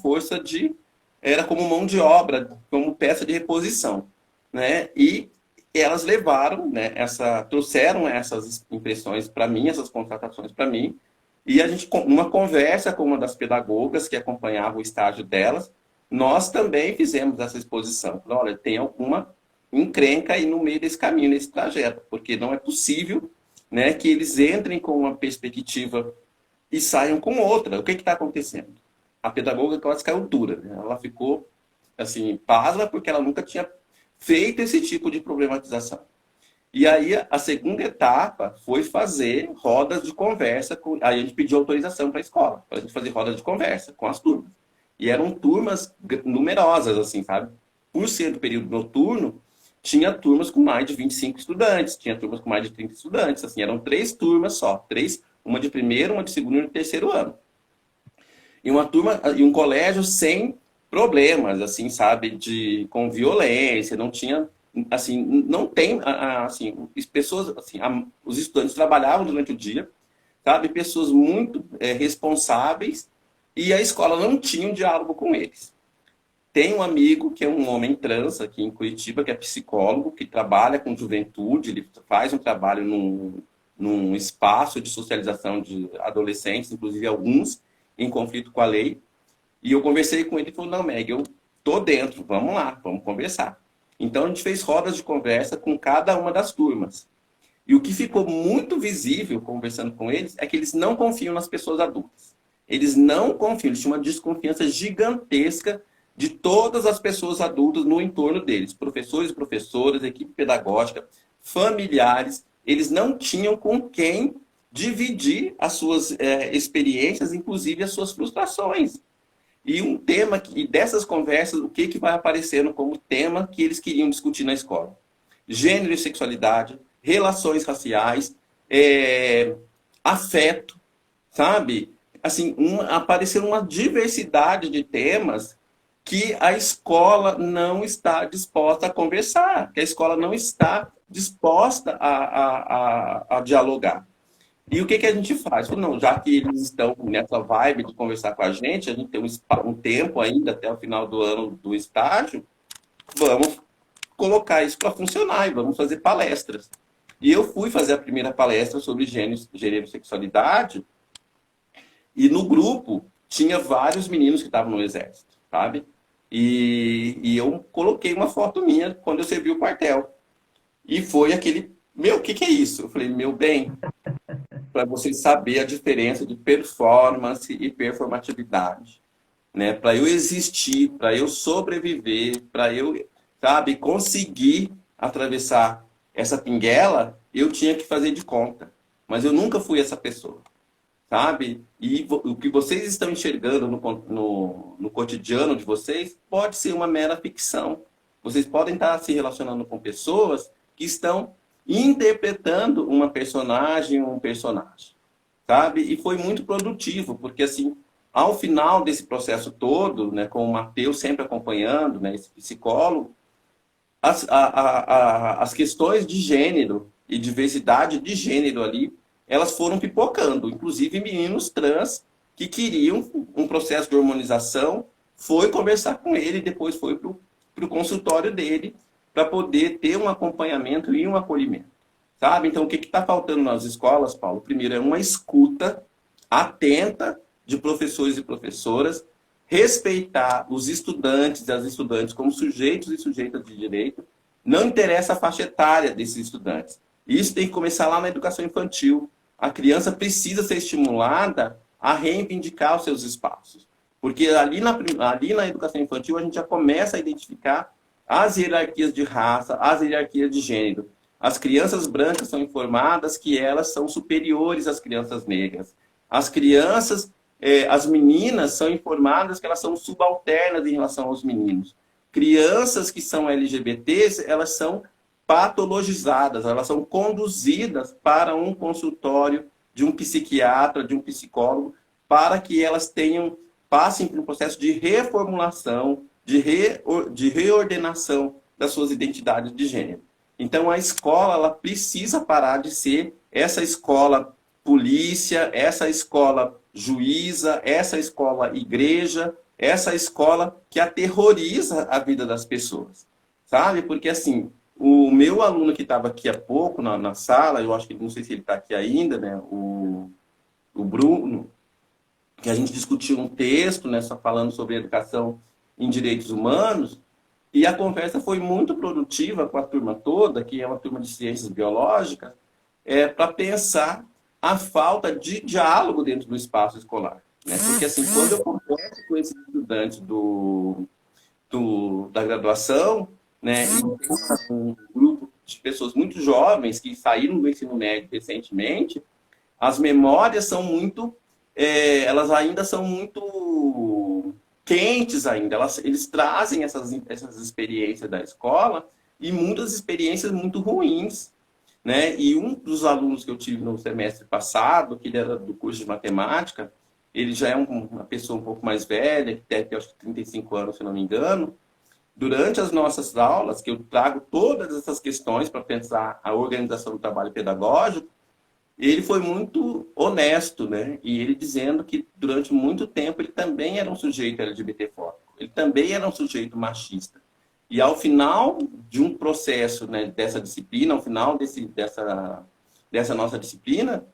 Speaker 2: era como mão de obra, como peça de reposição, né? E elas levaram, né, trouxeram essas impressões para mim, essas contratações para mim, e a gente, numa conversa com uma das pedagogas que acompanhava o estágio delas, nós também fizemos essa exposição. Olha, tem alguma encrenca aí no meio desse caminho, nesse trajeto, porque não é possível, né, que eles entrem com uma perspectiva e saiam com outra. O que está acontecendo? A pedagoga quase caiu dura, né? Ela ficou assim, pasma, porque ela nunca tinha feito esse tipo de problematização. E aí, a segunda etapa foi fazer rodas de conversa. Aí a gente pediu autorização para a escola, para a gente fazer rodas de conversa com as turmas. E eram turmas numerosas, assim, sabe? Por ser do período noturno, tinha turmas com mais de 25 estudantes, tinha turmas com mais de 30 estudantes, assim, eram 3 turmas só, uma de primeiro, uma de segundo e uma de terceiro ano. E uma turma, e um colégio sem problemas, assim, sabe, com violência, não tinha, assim, não tem, assim, pessoas, assim, os estudantes trabalhavam durante o dia, sabe, pessoas muito responsáveis, e a escola não tinha um diálogo com eles. Tem um amigo que é um homem trans aqui em Curitiba, que é psicólogo, que trabalha com juventude, ele faz um trabalho num espaço de socialização de adolescentes, inclusive alguns em conflito com a lei. E eu conversei com ele e falou, não, Meg, eu tô dentro, vamos lá, vamos conversar. Então a gente fez rodas de conversa com cada uma das turmas. E o que ficou muito visível conversando com eles é que eles não confiam nas pessoas adultas. Eles não confiam, eles tinham uma desconfiança gigantesca de todas as pessoas adultas no entorno deles. Professores, professoras, equipe pedagógica, familiares. Eles não tinham com quem dividir as suas experiências, inclusive as suas frustrações. E um tema, e dessas conversas, o que vai aparecendo como tema que eles queriam discutir na escola? Gênero e sexualidade, relações raciais, afeto, sabe? Assim, apareceu uma diversidade de temas que a escola não está disposta a conversar, que a escola não está disposta a dialogar. E o que a gente faz? Não, já que eles estão nessa vibe de conversar com a gente tem um tempo ainda até o final do ano do estágio, vamos colocar isso para funcionar e vamos fazer palestras. E eu fui fazer a primeira palestra sobre gênero e sexualidade, e no grupo tinha vários meninos que estavam no exército, sabe? E eu coloquei uma foto minha quando eu servi o quartel. E foi aquele, o que é isso? Eu falei, meu bem, para você saber a diferença de performance e performatividade, né? Para eu existir, para eu sobreviver, para eu, sabe, conseguir atravessar essa pinguela, eu tinha que fazer de conta. Mas eu nunca fui essa pessoa, sabe? E o que vocês estão enxergando no cotidiano de vocês pode ser uma mera ficção. Vocês podem estar se relacionando com pessoas que estão interpretando uma personagem ou um personagem, sabe? E foi muito produtivo, porque assim, ao final desse processo todo, né, com o Matheus sempre acompanhando, né, esse psicólogo, as questões de gênero e diversidade de gênero ali, elas foram pipocando, inclusive meninos trans que queriam um processo de hormonização, foi conversar com ele e depois foi para o consultório dele, para poder ter um acompanhamento e um acolhimento. Sabe? Então, o que está faltando nas escolas, Paulo? Primeiro, é uma escuta atenta de professores e professoras, respeitar os estudantes e as estudantes como sujeitos e sujeitas de direito, não interessa a faixa etária desses estudantes. Isso tem que começar lá na educação infantil. A criança precisa ser estimulada a reivindicar os seus espaços. Porque ali na educação infantil a gente já começa a identificar as hierarquias de raça, as hierarquias de gênero. As crianças brancas são informadas que elas são superiores às crianças negras. As crianças, as meninas são informadas que elas são subalternas em relação aos meninos. Crianças que são LGBTs, elas são patologizadas, elas são conduzidas para um consultório de um psiquiatra, de um psicólogo, para que elas passem por um processo de reformulação, de reordenação das suas identidades de gênero. Então, a escola ela precisa parar de ser essa escola polícia, essa escola juíza, essa escola igreja, essa escola que aterroriza a vida das pessoas, sabe? Porque, assim, o meu aluno que estava aqui há pouco na sala, eu acho que não sei se ele está aqui ainda, né? O Bruno, que a gente discutiu um texto, né, só falando sobre educação em direitos humanos, e a conversa foi muito produtiva com a turma toda, que é uma turma de ciências biológicas, para pensar a falta de diálogo dentro do espaço escolar. Né? Porque, assim, quando eu converso com esses estudantes da graduação, né, e um grupo de pessoas muito jovens que saíram do ensino médio recentemente, as memórias são muito, elas ainda são muito quentes ainda. Eles trazem essas experiências da escola e muitas experiências muito ruins. Né? E um dos alunos que eu tive no semestre passado, que ele era do curso de matemática, ele já é uma pessoa um pouco mais velha, que deve ter acho que 35 anos, se não me engano. Durante as nossas aulas, que eu trago todas essas questões para pensar a organização do trabalho pedagógico, ele foi muito honesto, né? E ele dizendo que durante muito tempo ele também era um sujeito LGBTfóbico, ele também era um sujeito machista. E ao final de um processo, né, dessa disciplina, ao final dessa nossa disciplina,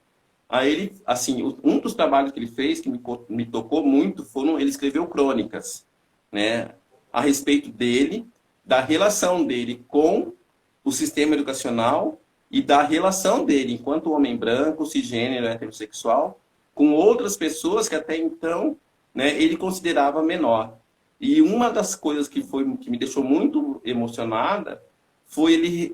Speaker 2: aí ele, assim, um dos trabalhos que ele fez que me tocou muito ele escreveu crônicas, né, a respeito dele, da relação dele com o sistema educacional e da relação dele enquanto homem branco, cisgênero, heterossexual, com outras pessoas que até então, né, ele considerava menor. E uma das coisas que me deixou muito emocionada foi ele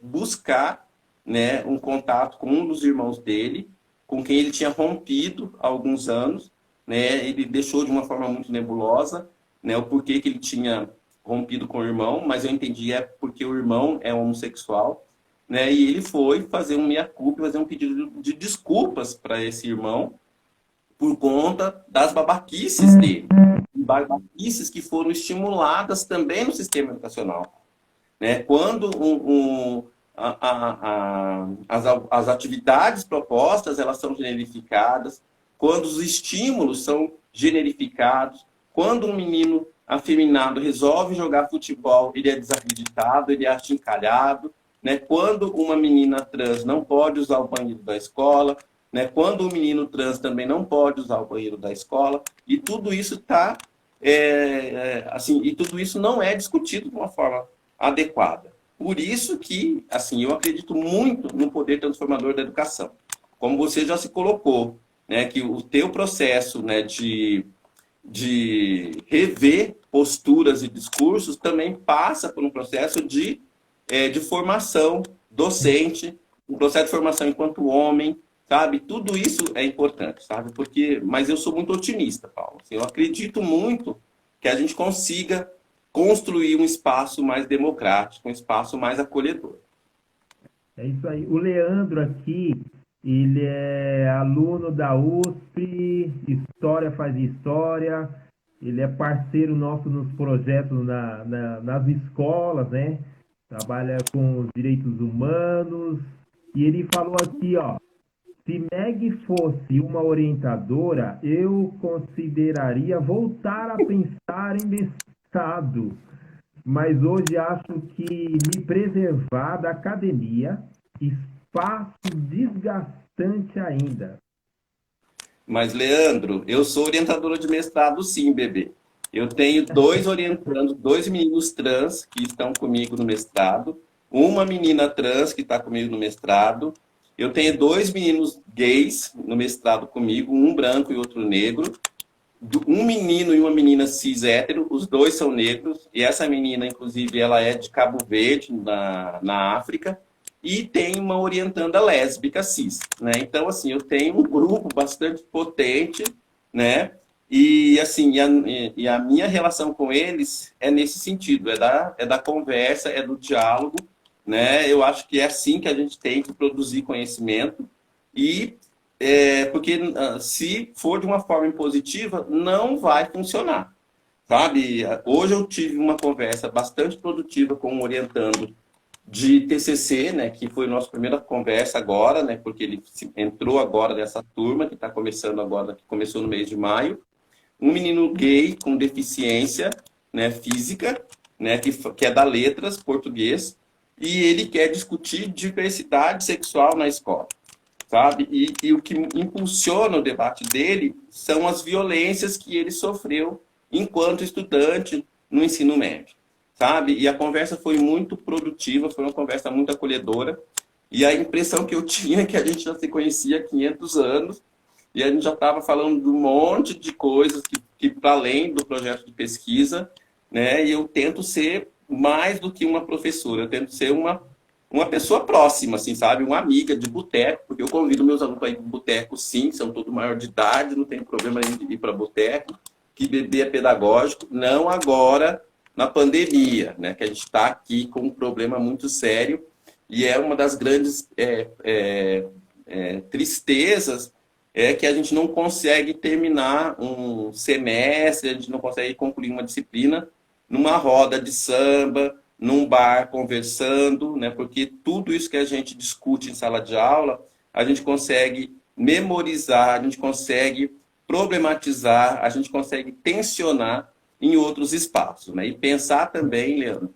Speaker 2: buscar, né, um contato com um dos irmãos dele, com quem ele tinha rompido há alguns anos. Né, ele deixou de uma forma muito nebulosa, né, o porquê que ele tinha rompido com o irmão, mas eu entendi porque o irmão é homossexual. Né, e ele foi fazer um meia-culpa, fazer um pedido de desculpas para esse irmão, por conta das babaquices dele. Babaquices que foram estimuladas também no sistema educacional. Né? Quando as atividades propostas elas são generificadas, quando os estímulos são generificados, quando um menino afeminado resolve jogar futebol, ele é desacreditado, ele é achincalhado. Né? Quando uma menina trans não pode usar o banheiro da escola, né? Quando o menino trans também não pode usar o banheiro da escola, e tudo isso está assim, e tudo isso não é discutido de uma forma adequada. Por isso que, assim, eu acredito muito no poder transformador da educação. Como você já se colocou, né, que o teu processo, né, de rever posturas e discursos também passa por um processo de formação docente, um processo de formação enquanto homem, sabe? Tudo isso é importante, sabe? Mas eu sou muito otimista, Paulo. Assim, eu acredito muito que a gente consiga construir um espaço mais democrático, um espaço mais acolhedor.
Speaker 1: É isso aí. O Leandro aqui, ele é aluno da USP, História faz História, ele é parceiro nosso nos projetos nas escolas, né? Trabalha com os direitos humanos, e ele falou aqui, ó, se Meg fosse uma orientadora, eu consideraria voltar a pensar em mestrado. mas hoje acho que me preservar da academia, espaço desgastante ainda.
Speaker 2: Mas, Leandro, eu sou orientadora de mestrado, sim, bebê. Eu tenho dois orientandos, dois meninos trans que estão comigo no mestrado, uma menina trans que está comigo no mestrado. Eu tenho dois meninos gays no mestrado comigo, um branco e outro negro. Um menino e uma menina cis hétero, os dois são negros, e essa menina, inclusive, ela é de Cabo Verde, na África, e tem uma orientanda lésbica cis, né? Então, assim, eu tenho um grupo bastante potente, né? E, assim, e a minha relação com eles é nesse sentido, é da conversa, é do diálogo, né? Eu acho que é assim que a gente tem que produzir conhecimento, e porque se for de uma forma impositiva, não vai funcionar, sabe? Hoje eu tive uma conversa bastante produtiva com um orientando de TCC, né, que foi a nossa primeira conversa agora, né, porque ele entrou agora nessa turma que está começando agora, que começou no mês de maio. Um menino gay com deficiência, né, física, né, que é da letras, português, e ele quer discutir diversidade sexual na escola, sabe? E o que impulsiona o debate dele são as violências que ele sofreu enquanto estudante no ensino médio, sabe? E a conversa foi muito produtiva, foi uma conversa muito acolhedora, e a impressão que eu tinha é que a gente já se conhecia há 500 anos, e a gente já estava falando de um monte de coisas que para além do projeto de pesquisa, né? E eu tento ser mais do que uma professora, eu tento ser uma pessoa próxima, assim, sabe? Uma amiga de boteco, porque eu convido meus alunos para ir para boteco, sim, são todos maior de idade, não tem problema em ir para boteco, que beber é pedagógico, não agora na pandemia, né? Que a gente está aqui com um problema muito sério e é uma das grandes tristezas que a gente não consegue terminar um semestre, a gente não consegue concluir uma disciplina numa roda de samba, num bar conversando, né? Porque tudo isso que a gente discute em sala de aula, a gente consegue memorizar, a gente consegue problematizar, a gente consegue tensionar em outros espaços, né? E pensar também, Leandro,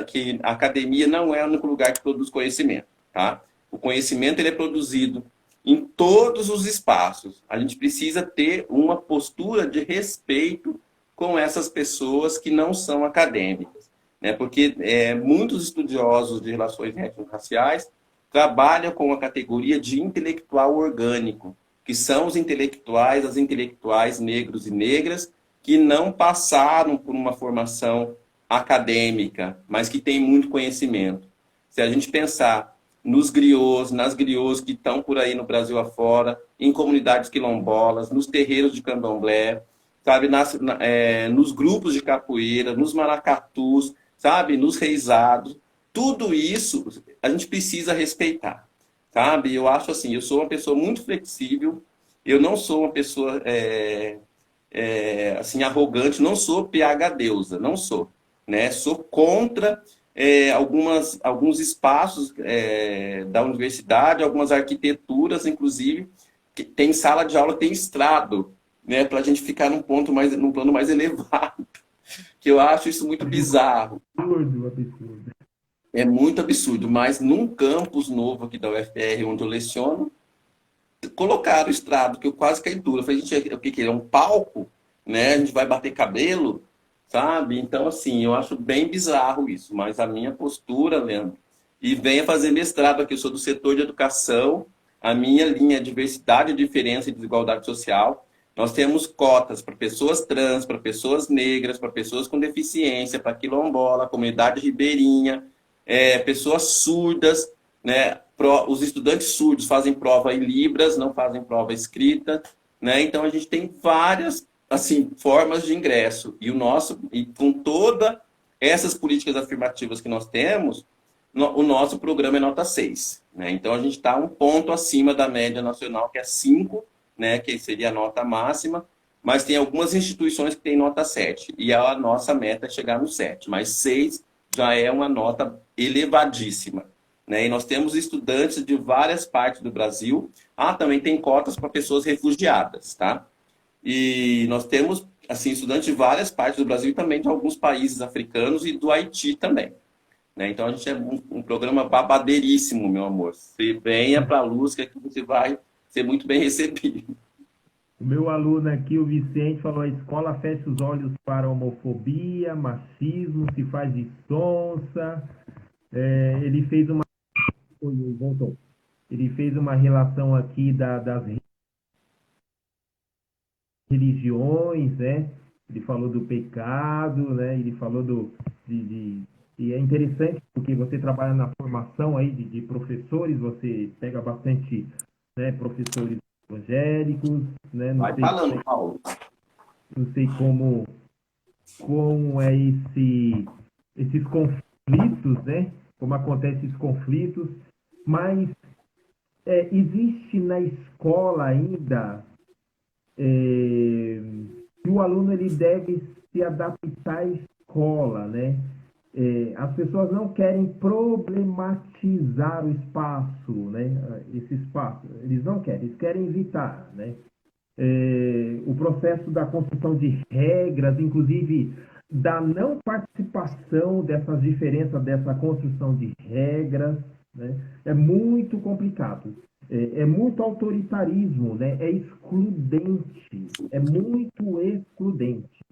Speaker 2: que a academia não é o único lugar que produz conhecimento, tá? O conhecimento ele é produzido em todos os espaços. A gente precisa ter uma postura de respeito com essas pessoas que não são acadêmicas, né? Porque muitos estudiosos de relações étnico-raciais trabalham com a categoria de intelectual orgânico, que são os intelectuais, as intelectuais negros e negras, que não passaram por uma formação acadêmica, mas que têm muito conhecimento. Se a gente pensar nos griots, nas griots que estão por aí no Brasil afora, em comunidades quilombolas, nos terreiros de candomblé, sabe, nos grupos de capoeira, nos maracatus, sabe, nos reisados, tudo isso a gente precisa respeitar, sabe? Eu acho assim, eu sou uma pessoa muito flexível, eu não sou uma pessoa assim arrogante, não sou PH deusa, não sou, né? Sou contra alguns espaços da universidade, algumas arquiteturas, inclusive, que tem sala de aula, tem estrado, né? Para a gente ficar num plano mais elevado, que eu acho isso muito bizarro.
Speaker 1: Absurdo, absurdo.
Speaker 2: É muito absurdo, mas num campus novo aqui da UFR, onde eu leciono, colocaram o estrado, que eu quase caí duro. Eu falei, gente, o que é? Um palco? Né? A gente vai bater cabelo? Sabe? Então, assim, eu acho bem bizarro isso, mas a minha postura, Leandro, e venha fazer mestrado aqui, eu sou do setor de educação, a minha linha é diversidade, diferença e desigualdade social. Nós temos cotas para pessoas trans, para pessoas negras, para pessoas com deficiência, para quilombola, comunidade ribeirinha, pessoas surdas, né? Os estudantes surdos fazem prova em Libras, não fazem prova escrita, né? Então a gente tem várias assim formas de ingresso e com todas essas políticas afirmativas que nós temos, o nosso programa é nota 6, né? Então a gente está um ponto acima da média nacional, que é 5, né? Que seria a nota máxima, mas tem algumas instituições que têm nota 7, e a nossa meta é chegar no 7, mas 6 já é uma nota elevadíssima, né? E nós temos estudantes de várias partes do Brasil. Também tem cotas para pessoas refugiadas, tá? E nós temos assim, estudantes de várias partes do Brasil e também de alguns países africanos e do Haiti também. Né? Então, a gente é um programa babadeiríssimo, meu amor. Você venha para a Luz, que aqui você vai ser muito bem recebido.
Speaker 1: O meu aluno aqui, o Vicente, falou: a escola fecha os olhos para homofobia, machismo, se faz de sonsa. Ele fez uma. Oi, voltou. Ele fez uma relação aqui das religiões, né? Ele falou do pecado, né? Ele falou e é interessante porque você trabalha na formação aí de professores, você pega bastante, né, professores evangélicos, né?
Speaker 2: Vai falando, Paulo.
Speaker 1: Não sei como é esses conflitos, né? Como acontecem esses conflitos, mas existe na escola ainda que o aluno ele deve se adaptar à escola, né? As pessoas não querem problematizar o espaço, né? Esse espaço, eles não querem, eles querem evitar, né? O processo da construção de regras, inclusive da não participação dessas diferenças, dessa construção de regras, né? É muito complicado. É muito autoritarismo, né? É excludente, é muito excludente.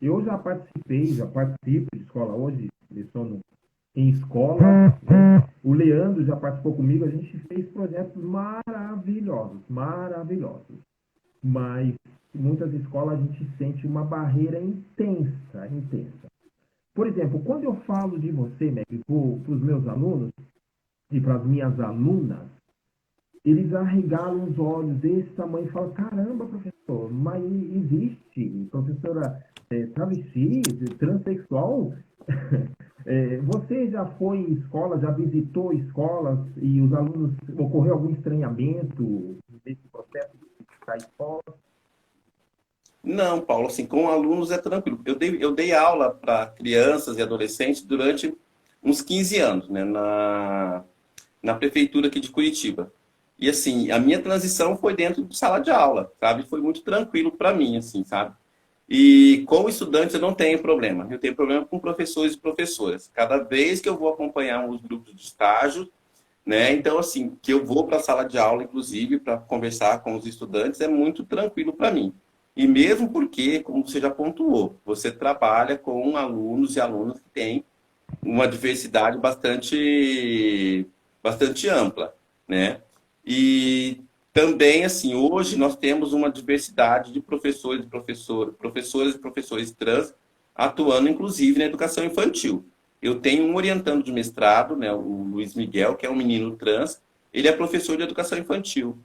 Speaker 1: Eu já participo de escola hoje, leciono em escola, né? O Leandro já participou comigo, a gente fez projetos maravilhosos, maravilhosos. Mas em muitas escolas a gente sente uma barreira intensa, intensa. Por exemplo, quando eu falo de você, Meg, para os meus alunos e para as minhas alunas, eles arregalam os olhos desse tamanho e falam: caramba, professor, mas existe professora travesti, transexual? Você já foi em escola, já visitou escolas e os alunos, ocorreu algum estranhamento nesse processo de visitar escola?
Speaker 2: Não, Paulo, assim, com alunos é tranquilo. Eu dei aula para crianças e adolescentes durante uns 15 anos, né, na prefeitura aqui de Curitiba. E, assim, a minha transição foi dentro de sala de aula, sabe? Foi muito tranquilo para mim, assim, sabe? E com estudantes eu não tenho problema. Eu tenho problema com professores e professoras. Cada vez que eu vou acompanhar os grupos de estágio, né? Então, assim, que eu vou para a sala de aula, inclusive, para conversar com os estudantes, é muito tranquilo para mim. E mesmo porque, como você já pontuou, você trabalha com alunos e alunas que têm uma diversidade bastante ampla, né? E também, assim, hoje nós temos uma diversidade de professores e professores trans atuando, inclusive, na educação infantil. Eu tenho um orientando de mestrado, né, o Luiz Miguel, que é um menino trans, ele é professor de educação infantil,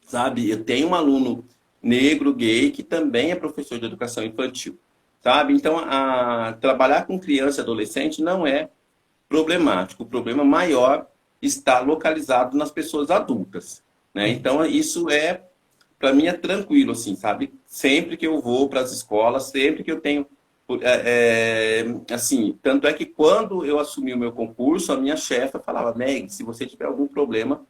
Speaker 2: sabe? Eu tenho um aluno negro, gay, que também é professor de educação infantil, sabe? Então, trabalhar com criança e adolescente não é problemático. O problema maior está localizado nas pessoas adultas, né? Então, isso para mim, é tranquilo, assim, sabe? Sempre que eu vou para as escolas, sempre que eu tenho assim, tanto é que quando eu assumi o meu concurso, a minha chefa falava: Meg, se você tiver algum problema,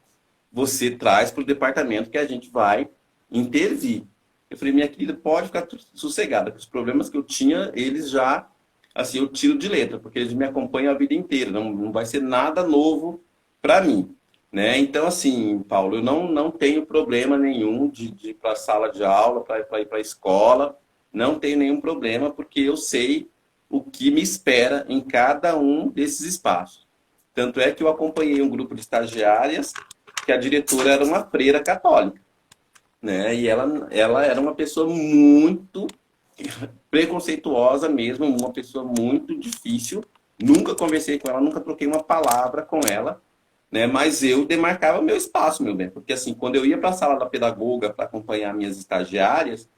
Speaker 2: você traz para o departamento que a gente vai intervir. Eu falei: minha querida, pode ficar sossegada, que os problemas que eu tinha, eles já, assim, eu tiro de letra, porque eles me acompanham a vida inteira, não vai ser nada novo para mim. Né? Então, assim, Paulo, eu não tenho problema nenhum de ir para a sala de aula, para ir para a escola, não tenho nenhum problema, porque eu sei o que me espera em cada um desses espaços. Tanto é que eu acompanhei um grupo de estagiárias que a diretora era uma freira católica, né? E ela era uma pessoa muito preconceituosa mesmo, uma pessoa muito difícil. Nunca conversei com ela, nunca troquei uma palavra com ela, né? Mas eu demarcava meu espaço, meu bem, porque assim, quando eu ia para a sala da pedagoga para acompanhar minhas estagiárias,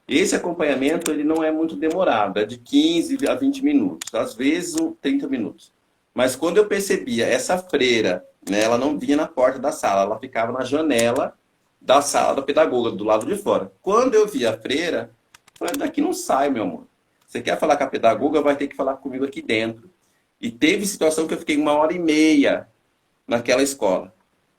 Speaker 2: esse acompanhamento ele não é muito demorado, é de 15 a 20 minutos, às vezes 30 minutos. Mas quando eu percebia essa freira, né, ela não vinha na porta da sala, ela ficava na janela da sala da pedagoga, do lado de fora. Quando eu via a freira, eu falei: daqui não sai, meu amor. Você quer falar com a pedagoga, vai ter que falar comigo aqui dentro. E teve situação que eu fiquei 1h30 naquela escola.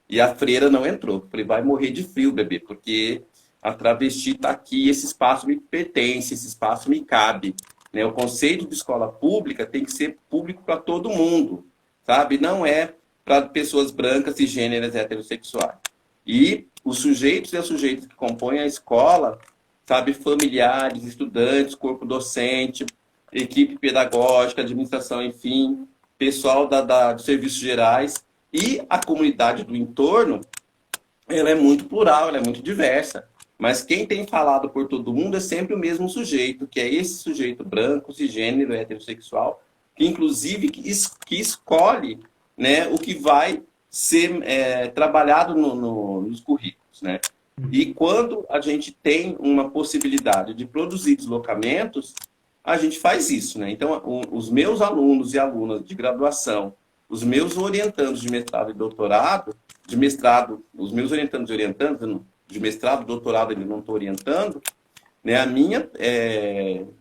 Speaker 2: E a freira não entrou. Eu falei: vai morrer de frio, bebê, porque a travesti está aqui, esse espaço me pertence, esse espaço me cabe. Né? O conceito de escola pública tem que ser público para todo mundo, sabe? Não é para pessoas brancas, cisgêneras, heterossexuais. E os sujeitos e as sujeitas que compõem a escola, sabe, familiares, estudantes, corpo docente, equipe pedagógica, administração, enfim, pessoal dos serviços gerais e a comunidade do entorno, ela é muito plural, ela é muito diversa. Mas quem tem falado por todo mundo é sempre o mesmo sujeito, que é esse sujeito branco, cisgênero, heterossexual, que inclusive que escolhe, né, o que vai ser trabalhado nos currículos. Né? E quando a gente tem uma possibilidade de produzir deslocamentos, a gente faz isso. Né? Então, os meus alunos e alunas de graduação, os meus orientandos de mestrado e doutorado, de mestrado, os meus orientandos e orientandas, de mestrado, doutorado, ele não estou orientando, né? A minha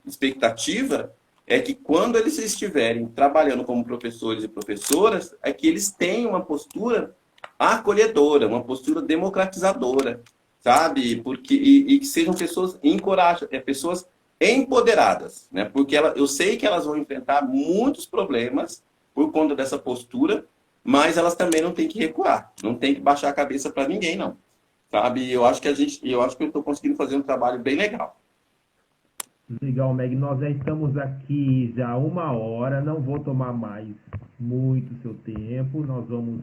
Speaker 2: expectativa é que quando eles estiverem trabalhando como professores e professoras, é que eles tenham uma postura acolhedora, uma postura democratizadora, sabe? Porque, e que sejam pessoas pessoas empoderadas, né? Porque eu sei que elas vão enfrentar muitos problemas por conta dessa postura, mas elas também não têm que recuar, não tem que baixar a cabeça para ninguém, não. Sabe? Eu acho que eu estou conseguindo fazer um trabalho bem legal.
Speaker 1: Legal, Meg. Nós já estamos aqui já 1 hora, não vou tomar mais muito seu tempo. Nós vamos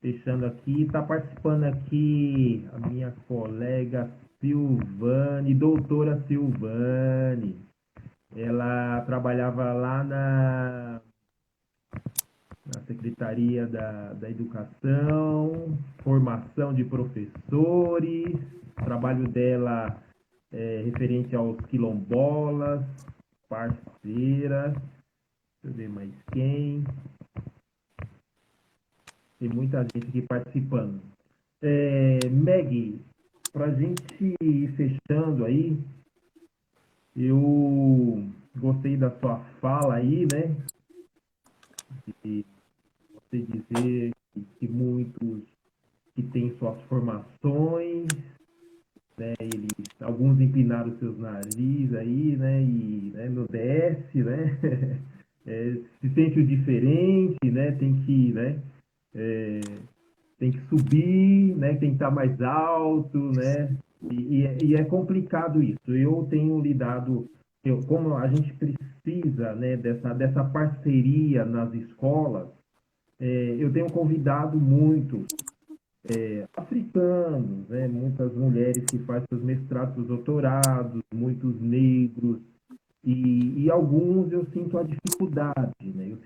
Speaker 1: fechando aqui. Está participando aqui a minha colega Silvane, doutora Silvane. Ela trabalhava lá na Secretaria da Educação, formação de professores, o trabalho dela referente aos quilombolas, parceira, deixa eu ver mais quem. Tem muita gente aqui participando. Meg, para a gente ir fechando aí, eu gostei da sua fala aí, né? De você dizer que muitos que têm suas formações, né, alguns empinaram seus narizes aí, né, e né, não desce, né, se sente o diferente, né, tem que subir, né, tem que estar mais alto, né, e é complicado isso. Eu tenho lidado, como a gente precisa, né, dessa parceria nas escolas, eu tenho convidado muitos africanos, né, muitas mulheres que fazem seus mestrados, seus doutorados, muitos negros, e alguns eu sinto a dificuldade, né,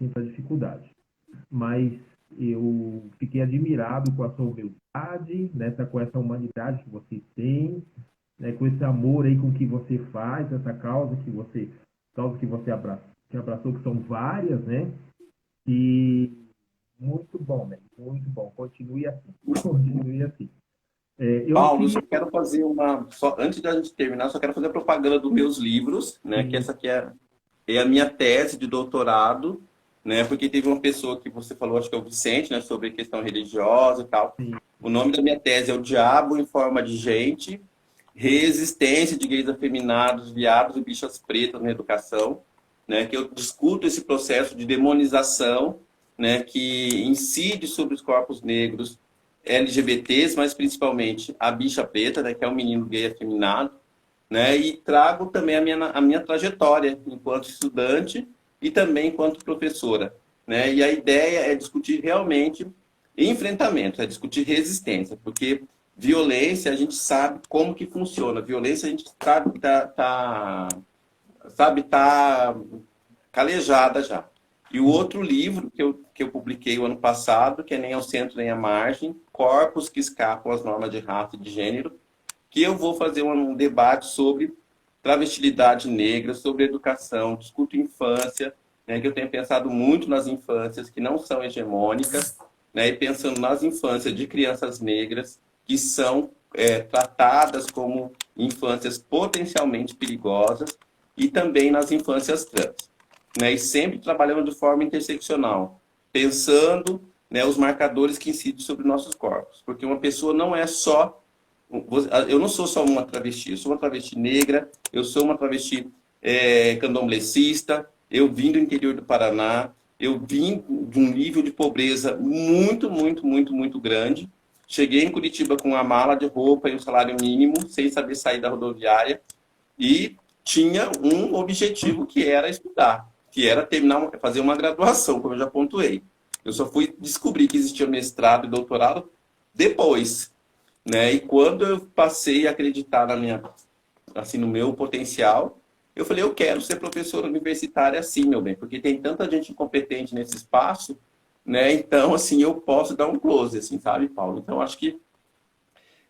Speaker 1: mas eu fiquei admirado com a sua humildade, né, com essa humanidade que você tem, né, com esse amor aí com que você faz, essa causa que você abraçou, que são várias, né, e muito bom, né, muito bom, continue assim, continue assim.
Speaker 2: Paulo, eu só quero fazer antes da gente terminar, só quero fazer a propaganda dos meus livros, né? Que essa aqui é a minha tese de doutorado, né? Porque teve uma pessoa que você falou, acho que é o Vicente, né? Sobre questão religiosa e tal.
Speaker 1: Sim.
Speaker 2: O nome da minha tese é O Diabo em Forma de Gente, Resistência de Gays Afeminados, Viados e Bichas Pretas na Educação, né? Que eu discuto esse processo de demonização, né? Que incide sobre os corpos negros, LGBTs, mas principalmente a bicha preta, né, que é um menino gay afeminado, né, e trago também a minha trajetória enquanto estudante e também enquanto professora, né, e a ideia é discutir realmente enfrentamento, é discutir resistência, porque violência a gente sabe como que funciona, violência a gente sabe tá calejada já. E o outro livro que eu publiquei o ano passado, que é Nem ao Centro Nem à Margem, Corpos que Escapam às Normas de Raça e de Gênero, que eu vou fazer um debate sobre travestilidade negra, sobre educação, discuto infância, né, que eu tenho pensado muito nas infâncias que não são hegemônicas, né, e pensando nas infâncias de crianças negras que são tratadas como infâncias potencialmente perigosas e também nas infâncias trans. Né, e sempre trabalhando de forma interseccional, pensando, né, os marcadores que incidem sobre nossos corpos. Porque uma pessoa não é só Eu não sou só uma travesti, eu sou uma travesti negra, eu sou uma travesti candomblessista, eu vim do interior do Paraná, eu vim de um nível de pobreza muito, muito, muito, muito grande. Cheguei em Curitiba com uma mala de roupa e um salário mínimo, sem saber sair da rodoviária, e tinha um objetivo que era estudar, que era terminar, fazer uma graduação, como eu já pontuei. Eu só fui descobrir que existia mestrado e doutorado depois, né? E quando eu passei a acreditar na minha, assim, no meu potencial, eu falei, eu quero ser professora universitária assim, meu bem, porque tem tanta gente incompetente nesse espaço, né? Então, assim, eu posso dar um close, assim, sabe, Paulo? Então, acho que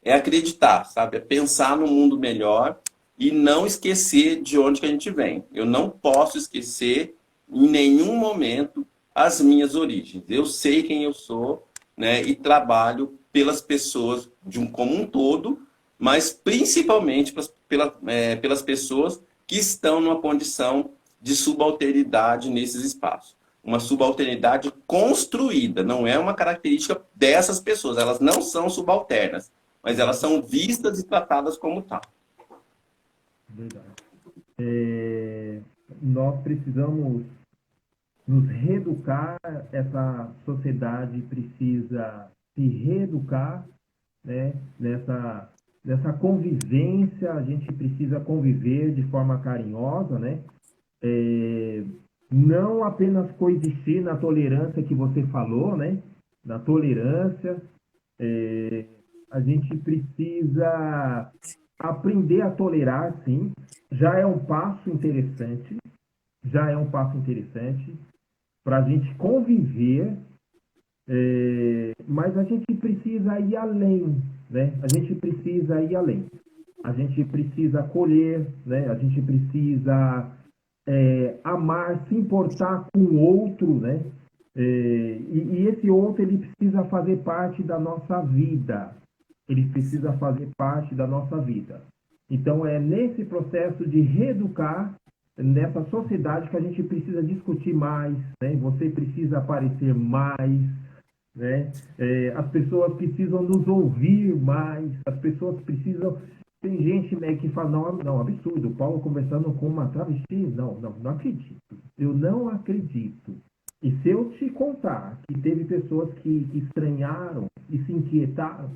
Speaker 2: é acreditar, sabe? É pensar no mundo melhor e não esquecer de onde que a gente vem. Eu não posso esquecer em nenhum momento as minhas origens. Eu sei quem eu sou, né? E trabalho pelas pessoas de como um todo, mas principalmente pelas pessoas que estão numa condição de subalternidade nesses espaços. Uma subalternidade construída, não é uma característica dessas pessoas, elas não são subalternas, mas elas são vistas e tratadas como tal.
Speaker 1: Verdade. Nós precisamos nos reeducar, essa sociedade precisa se reeducar, né? Nessa convivência, a gente precisa conviver de forma carinhosa, né? É, não apenas coexistir na tolerância que você falou, né? Na tolerância, é, a gente precisa aprender a tolerar, sim. Já é um passo interessante, já é um passo interessante para a gente conviver, mas a gente precisa ir além, né? A gente precisa ir além. A gente precisa acolher, né? A gente precisa amar, se importar com o outro, né? E esse outro ele precisa fazer parte da nossa vida. Ele precisa fazer parte da nossa vida. Então é nesse processo de reeducar nessa sociedade que a gente precisa discutir mais, né? Você precisa aparecer mais, né? As pessoas precisam nos ouvir mais, as pessoas precisam. Tem gente, né, que fala, não, não, absurdo, o Paulo conversando com uma travesti, não acredito, eu não acredito. E se eu te contar que teve pessoas que estranharam e se inquietaram.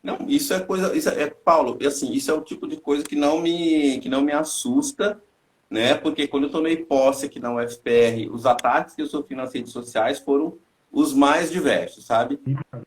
Speaker 2: Não, isso é coisa, Paulo, assim, isso é o tipo de coisa que não me assusta, né? Porque quando eu tomei posse aqui na UFPR, os ataques que eu sofri nas redes sociais foram os mais diversos, sabe?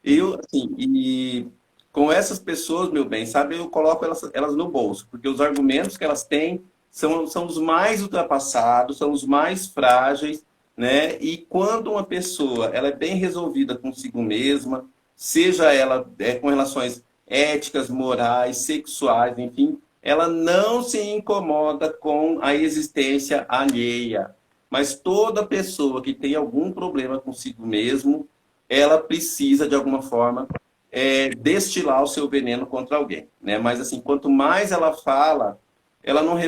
Speaker 2: Eu, assim, e com essas pessoas, meu bem, sabe, eu coloco elas no bolso, porque os argumentos que elas têm são os mais ultrapassados, são os mais frágeis, né? E quando uma pessoa ela é bem resolvida consigo mesma, seja ela com relações éticas, morais, sexuais, enfim, ela não se incomoda com a existência alheia. Mas toda pessoa que tem algum problema consigo mesmo, ela precisa, de alguma forma, destilar o seu veneno contra alguém, né? Mas assim, quanto mais ela fala, ela não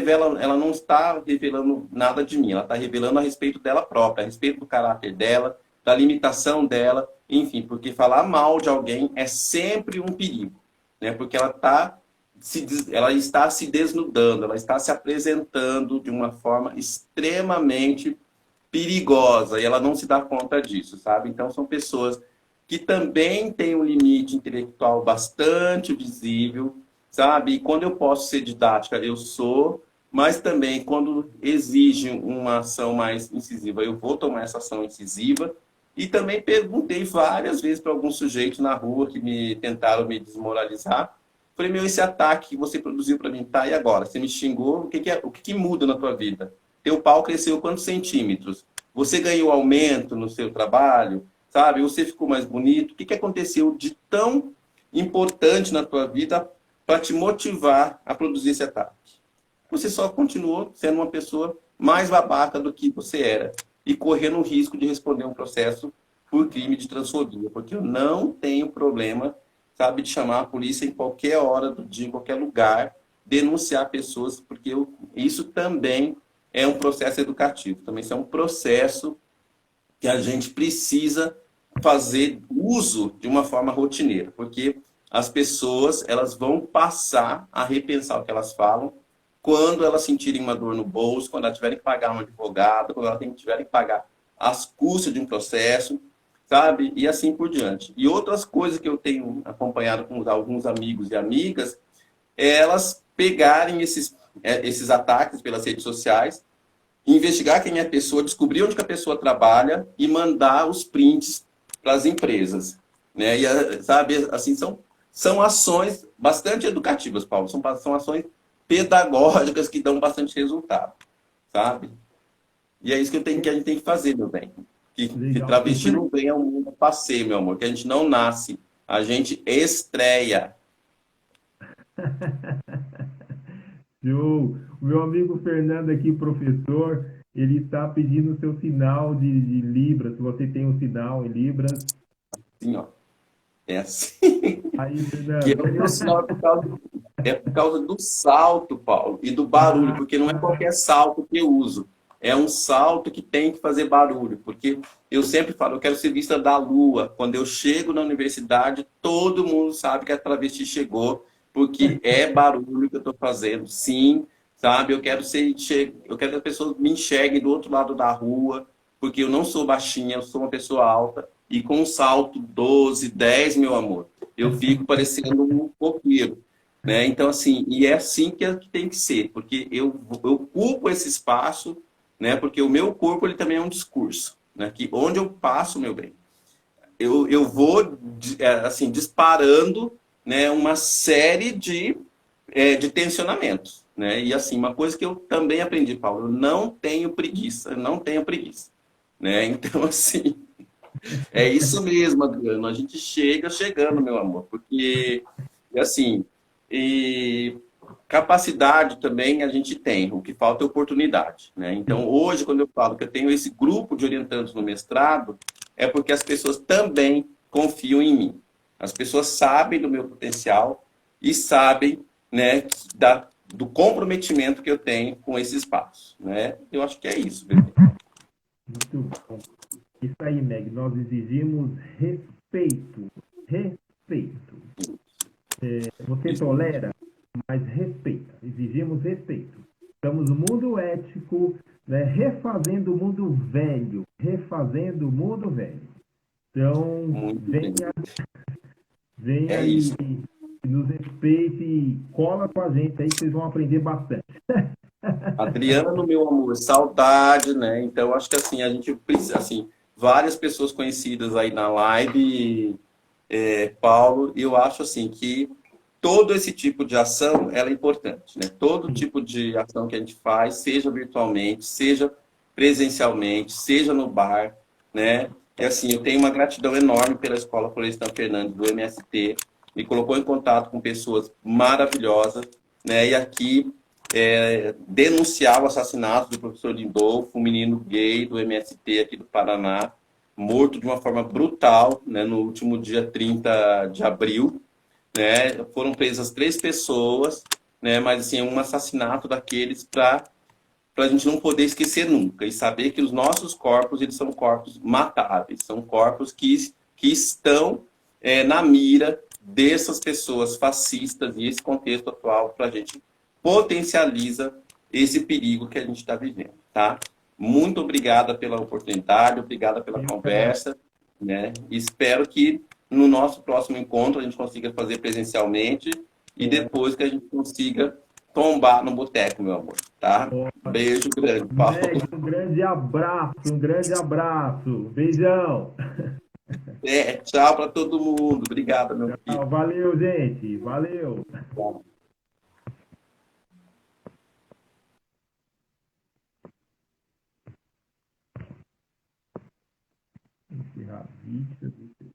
Speaker 2: está revelando nada de mim, ela está revelando a respeito dela própria, a respeito do caráter dela, da limitação dela, enfim, porque falar mal de alguém é sempre um perigo, né? Porque ela está se desnudando, ela está se apresentando de uma forma extremamente perigosa e ela não se dá conta disso, sabe? Então são pessoas que também têm um limite intelectual bastante visível, sabe? E quando eu posso ser didática, eu sou, mas também quando exige uma ação mais incisiva, eu vou tomar essa ação incisiva. E também perguntei várias vezes para alguns sujeitos na rua que me tentaram me desmoralizar. Falei, meu, esse ataque que você produziu para mim, tá, e agora? Você me xingou, o que muda na tua vida? Teu pau cresceu quantos centímetros? Você ganhou aumento no seu trabalho? Sabe? Você ficou mais bonito? O que aconteceu de tão importante na tua vida para te motivar a produzir esse ataque? Você só continuou sendo uma pessoa mais babaca do que você era e correndo o risco de responder um processo por crime de transfobia, porque eu não tenho problema, sabe, de chamar a polícia em qualquer hora do dia, em qualquer lugar, denunciar pessoas, porque isso também é um processo educativo, também isso é um processo que a gente precisa fazer uso de uma forma rotineira, porque as pessoas elas vão passar a repensar o que elas falam quando elas sentirem uma dor no bolso, quando elas tiverem que pagar um advogado, quando elas tiverem que pagar as custas de um processo, sabe? E assim por diante. E outras coisas que eu tenho acompanhado com alguns amigos e amigas é elas pegarem esses ataques pelas redes sociais, investigar quem é a pessoa, descobrir onde que a pessoa trabalha e mandar os prints para as empresas, né? E, sabe, assim, são ações bastante educativas, Paulo, são ações pedagógicas que dão bastante resultado, sabe? E é isso que a gente tem que fazer, meu bem. Que
Speaker 1: Legal.
Speaker 2: travesti não vem ao mundo passeio, meu amor, que a gente não nasce, a gente estreia.
Speaker 1: Show. O meu amigo Fernando aqui, professor, ele está pedindo o seu sinal de Libras. Se você tem um sinal em Libras.
Speaker 2: Assim, ó. É assim.
Speaker 1: Aí,
Speaker 2: Que é
Speaker 1: Fernando.
Speaker 2: o meu sinal é por causa do salto, Paulo, e do barulho,
Speaker 1: Ah,
Speaker 2: porque não é qualquer salto que eu uso. É um salto que tem que fazer barulho, porque eu sempre falo, eu quero ser vista da lua. Quando eu chego na universidade, todo mundo sabe que a travesti chegou, porque é barulho que eu estou fazendo. Sim, sabe? Eu quero que as pessoas me enxerguem do outro lado da rua, porque eu não sou baixinha, eu sou uma pessoa alta, e com um salto 12, 10, meu amor, eu fico parecendo um coqueiro, né? Então, assim, e é assim que tem que ser, porque eu ocupo esse espaço, né? Porque o meu corpo, ele também é um discurso, né? Que onde eu passo, meu bem, eu vou, assim, disparando, né? Uma série de tensionamentos, né? E, assim, uma coisa que eu também aprendi, Paulo, eu não tenho preguiça, eu não tenho preguiça, né? Então, assim, é isso mesmo, Adriano. A gente chega chegando, meu amor, porque, assim, e capacidade também a gente tem, o que falta é oportunidade, né? Então, hoje, quando eu falo que eu tenho esse grupo de orientandos no mestrado, é porque as pessoas também confiam em mim. As pessoas sabem do meu potencial e sabem, né, do comprometimento que eu tenho com esse espaço, né? Eu acho que é isso, bebê.
Speaker 1: muito bom. Isso aí, Meg. Nós exigimos respeito. Respeito. Você tolera, mas respeita. Exigimos respeito. Estamos no mundo ético, né, refazendo o mundo velho. Refazendo o mundo velho. Então,
Speaker 2: Muito bem.
Speaker 1: venha
Speaker 2: É
Speaker 1: e
Speaker 2: isso.
Speaker 1: nos respeite e cola com a gente aí que vocês vão aprender bastante.
Speaker 2: Adriano, meu amor, saudade, né? Então, acho que assim, a gente precisa, assim, várias pessoas conhecidas aí na live, Paulo, e eu acho assim que todo esse tipo de ação, ela é importante, né? Todo tipo de ação que a gente faz, seja virtualmente, seja presencialmente, seja no bar, né? E assim, eu tenho uma gratidão enorme pela Escola Florestan Fernandes do MST, me colocou em contato com pessoas maravilhosas, né? E aqui denunciar o assassinato do professor Lindolfo, um menino gay do MST aqui do Paraná, morto de uma forma brutal, né, no último dia 30 de abril, né? Foram presas 3 pessoas, né? Mas assim, é um assassinato daqueles para a gente não poder esquecer nunca e saber que os nossos corpos eles são corpos matáveis, são corpos que estão na mira dessas pessoas fascistas e esse contexto atual para a gente potencializa esse perigo que a gente está vivendo, tá? Muito obrigada pela oportunidade, obrigada pela
Speaker 1: Eu que agradeço.
Speaker 2: conversa, né? Espero que no nosso próximo encontro a gente consiga fazer presencialmente e depois que a gente consiga tombar no boteco, meu amor, tá? Beijo grande, Paulo.
Speaker 1: Meg, um grande abraço, um grande abraço. Beijão.
Speaker 2: Tchau para todo mundo. Obrigado, meu filho.
Speaker 1: Valeu, gente. Valeu. Encerrar vídeo.